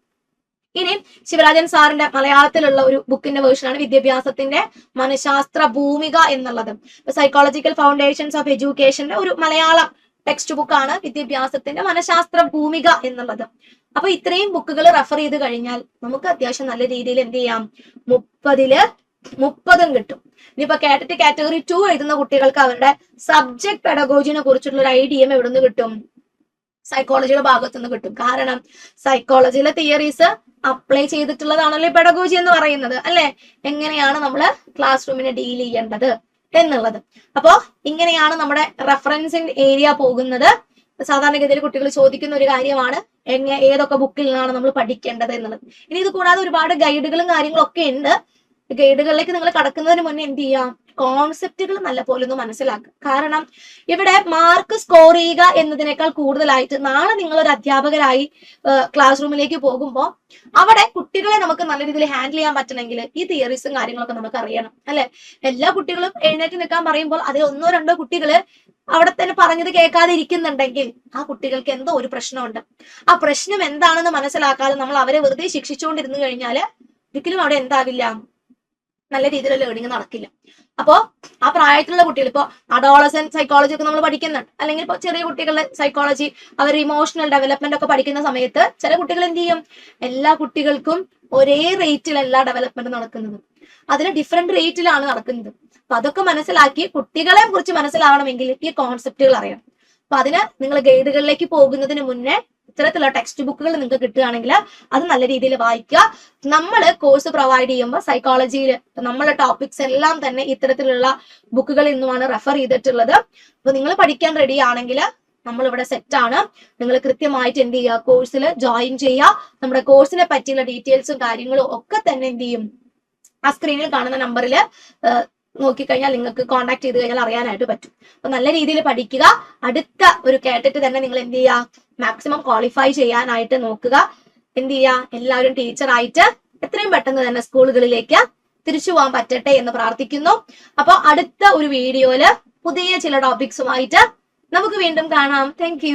ഇനി ശിവരാജൻ സാറിന്റെ മലയാളത്തിലുള്ള ഒരു ബുക്കിന്റെ വേർഷനാണ് വിദ്യാഭ്യാസത്തിന്റെ മനഃശാസ്ത്ര ഭൂമിക എന്നുള്ളത്. സൈക്കോളജിക്കൽ ഫൗണ്ടേഷൻസ് ഓഫ് എഡ്യൂക്കേഷന്റെ ഒരു മലയാളം ടെക്സ്റ്റ് ബുക്കാണ് വിദ്യാഭ്യാസത്തിന്റെ മനഃശാസ്ത്ര ഭൂമിക എന്നുള്ളത്. അപ്പൊ ഇത്രയും ബുക്കുകൾ റെഫർ ചെയ്ത് കഴിഞ്ഞാൽ നമുക്ക് അത്യാവശ്യം നല്ല രീതിയിൽ എന്ത് ചെയ്യാം? 30-ൽ 30 കിട്ടും. ഇനിയിപ്പോ കാറ്ററ്റ് കാറ്റഗറി 2 എഴുതുന്ന കുട്ടികൾക്ക് അവരുടെ സബ്ജക്ട് പെഡഗോജിനെ കുറിച്ചുള്ള ഒരു ഐഡിയ എവിടെ നിന്ന് കിട്ടും? സൈക്കോളജിയുടെ ഭാഗത്തു നിന്ന് കിട്ടും. കാരണം സൈക്കോളജിയിലെ തിയറീസ് അപ്ലൈ ചെയ്തിട്ടുള്ളതാണല്ലോ പെഡഗോജി എന്ന് പറയുന്നത് അല്ലെ? എങ്ങനെയാണ് നമ്മൾ ക്ലാസ് റൂമിനെ ഡീൽ ചെയ്യേണ്ടത് എന്നുള്ളത്. അപ്പോ ഇങ്ങനെയാണ് നമ്മുടെ റെഫറൻസിങ് ഏരിയ പോകുന്നത്. സാധാരണഗതിയിൽ കുട്ടികൾ ചോദിക്കുന്ന ഒരു കാര്യമാണ് ഏതൊക്കെ ബുക്കിൽ നിന്നാണ് നമ്മൾ പഠിക്കേണ്ടത് എന്നുള്ളത്. ഇനി ഇത് കൂടാതെ ഒരുപാട് ഗൈഡുകളും കാര്യങ്ങളും ഒക്കെ ഉണ്ട്. ഗൈഡുകളിലേക്ക് നിങ്ങൾ കടക്കുന്നതിന് മുന്നേ എന്ത് ചെയ്യാം? കോൺസെപ്റ്റുകൾ നല്ല പോലെ ഒന്ന് മനസ്സിലാക്കുക. കാരണം ഇവിടെ മാർക്ക് സ്കോർ ചെയ്യുക എന്നതിനേക്കാൾ കൂടുതലായിട്ട് നാളെ നിങ്ങൾ ഒരു അധ്യാപകരായി ക്ലാസ് റൂമിലേക്ക് പോകുമ്പോൾ അവിടെ കുട്ടികളെ നമുക്ക് നല്ല രീതിയിൽ ഹാൻഡിൽ ചെയ്യാൻ പറ്റണമെങ്കിൽ ഈ തിയറീസും കാര്യങ്ങളൊക്കെ നമുക്ക് അറിയണം അല്ലെ? എല്ലാ കുട്ടികളും എഴുന്നേറ്റ് നിൽക്കാൻ പറയുമ്പോൾ അതിൽ 1-2 കുട്ടികള് അവിടെ തന്നെ പറഞ്ഞത് കേൾക്കാതെ ഇരിക്കുന്നുണ്ടെങ്കിൽ ആ കുട്ടികൾക്ക് എന്തോ ഒരു പ്രശ്നമുണ്ട്. ആ പ്രശ്നം എന്താണെന്ന് മനസ്സിലാക്കാതെ നമ്മൾ അവരെ വെറുതെ ശിക്ഷിച്ചുകൊണ്ടിരുന്നു കഴിഞ്ഞാല് ഒരിക്കലും അവിടെ എന്താകില്ല, നല്ല രീതിയിലുള്ള ലേണിംഗ് നടക്കില്ല. അപ്പോ ആ പ്രായത്തിലുള്ള കുട്ടികൾ, ഇപ്പൊ അഡോളസെന്റ് സൈക്കോളജി ഒക്കെ നമ്മൾ പഠിക്കുന്നുണ്ട്, അല്ലെങ്കിൽ ഇപ്പൊ ചെറിയ കുട്ടികളുടെ സൈക്കോളജി, അവർ ഇമോഷണൽ ഡെവലപ്മെന്റ് ഒക്കെ പഠിക്കുന്ന സമയത്ത് ചില കുട്ടികൾ എന്ത് ചെയ്യും? എല്ലാ കുട്ടികൾക്കും ഒരേ റേറ്റിലല്ല ഡെവലപ്മെന്റ് നടക്കുന്നത്, അതിന് ഡിഫറെന്റ് റേറ്റിലാണ് നടക്കുന്നത്. അപ്പൊ അതൊക്കെ മനസ്സിലാക്കി കുട്ടികളെ കുറിച്ച് മനസ്സിലാവണമെങ്കിൽ ഈ കോൺസെപ്റ്റുകൾ അറിയണം. അപ്പൊ അതിന് നിങ്ങൾ ഗൈഡുകളിലേക്ക് പോകുന്നതിന് മുന്നേ ഇത്തരത്തിലുള്ള ടെക്സ്റ്റ് ബുക്കുകൾ നിങ്ങൾക്ക് കിട്ടുകയാണെങ്കിൽ അത് നല്ല രീതിയിൽ വായിക്കുക. നമ്മൾ കോഴ്സ് പ്രൊവൈഡ് ചെയ്യുമ്പോൾ സൈക്കോളജിയിൽ നമ്മളെ ടോപ്പിക്സ് എല്ലാം തന്നെ ഇത്തരത്തിലുള്ള ബുക്കുകളിൽ നിന്നുമാണ് റെഫർ ചെയ്തിട്ടുള്ളത്. അപ്പൊ നിങ്ങൾ പഠിക്കാൻ റെഡി ആണെങ്കിൽ നമ്മൾ ഇവിടെ സെറ്റ് ആണ്. നിങ്ങൾ കൃത്യമായിട്ട് എന്ത് ചെയ്യുക? കോഴ്സിൽ ജോയിൻ ചെയ്യുക. നമ്മുടെ കോഴ്സിനെ പറ്റിയുള്ള ഡീറ്റെയിൽസും കാര്യങ്ങളും ഒക്കെ തന്നെ എന്ത് ചെയ്യും? ആ സ്ക്രീനിൽ കാണുന്ന നമ്പറിൽ നോക്കിക്കഴിഞ്ഞാൽ നിങ്ങൾക്ക് കോൺടാക്ട് ചെയ്ത് കഴിഞ്ഞാൽ അറിയാനായിട്ട് പറ്റും. അപ്പൊ നല്ല രീതിയിൽ പഠിക്കുക. അടുത്ത ഒരു കേട്ടിട്ട് തന്നെ നിങ്ങൾ എന്ത് ചെയ്യുക? മാക്സിമം ക്വാളിഫൈ ചെയ്യാനായിട്ട് നോക്കുക. എന്ത് ചെയ്യുക? എല്ലാവരും ടീച്ചറായിട്ട് എത്രയും പെട്ടെന്ന് തന്നെ സ്കൂളുകളിലേക്ക് തിരിച്ചു പോകാൻ പറ്റട്ടെ എന്ന് പ്രാർത്ഥിക്കുന്നു. അപ്പൊ അടുത്ത ഒരു വീഡിയോയില് പുതിയ ചില ടോപ്പിക്സുമായിട്ട് നമുക്ക് വീണ്ടും കാണാം. താങ്ക്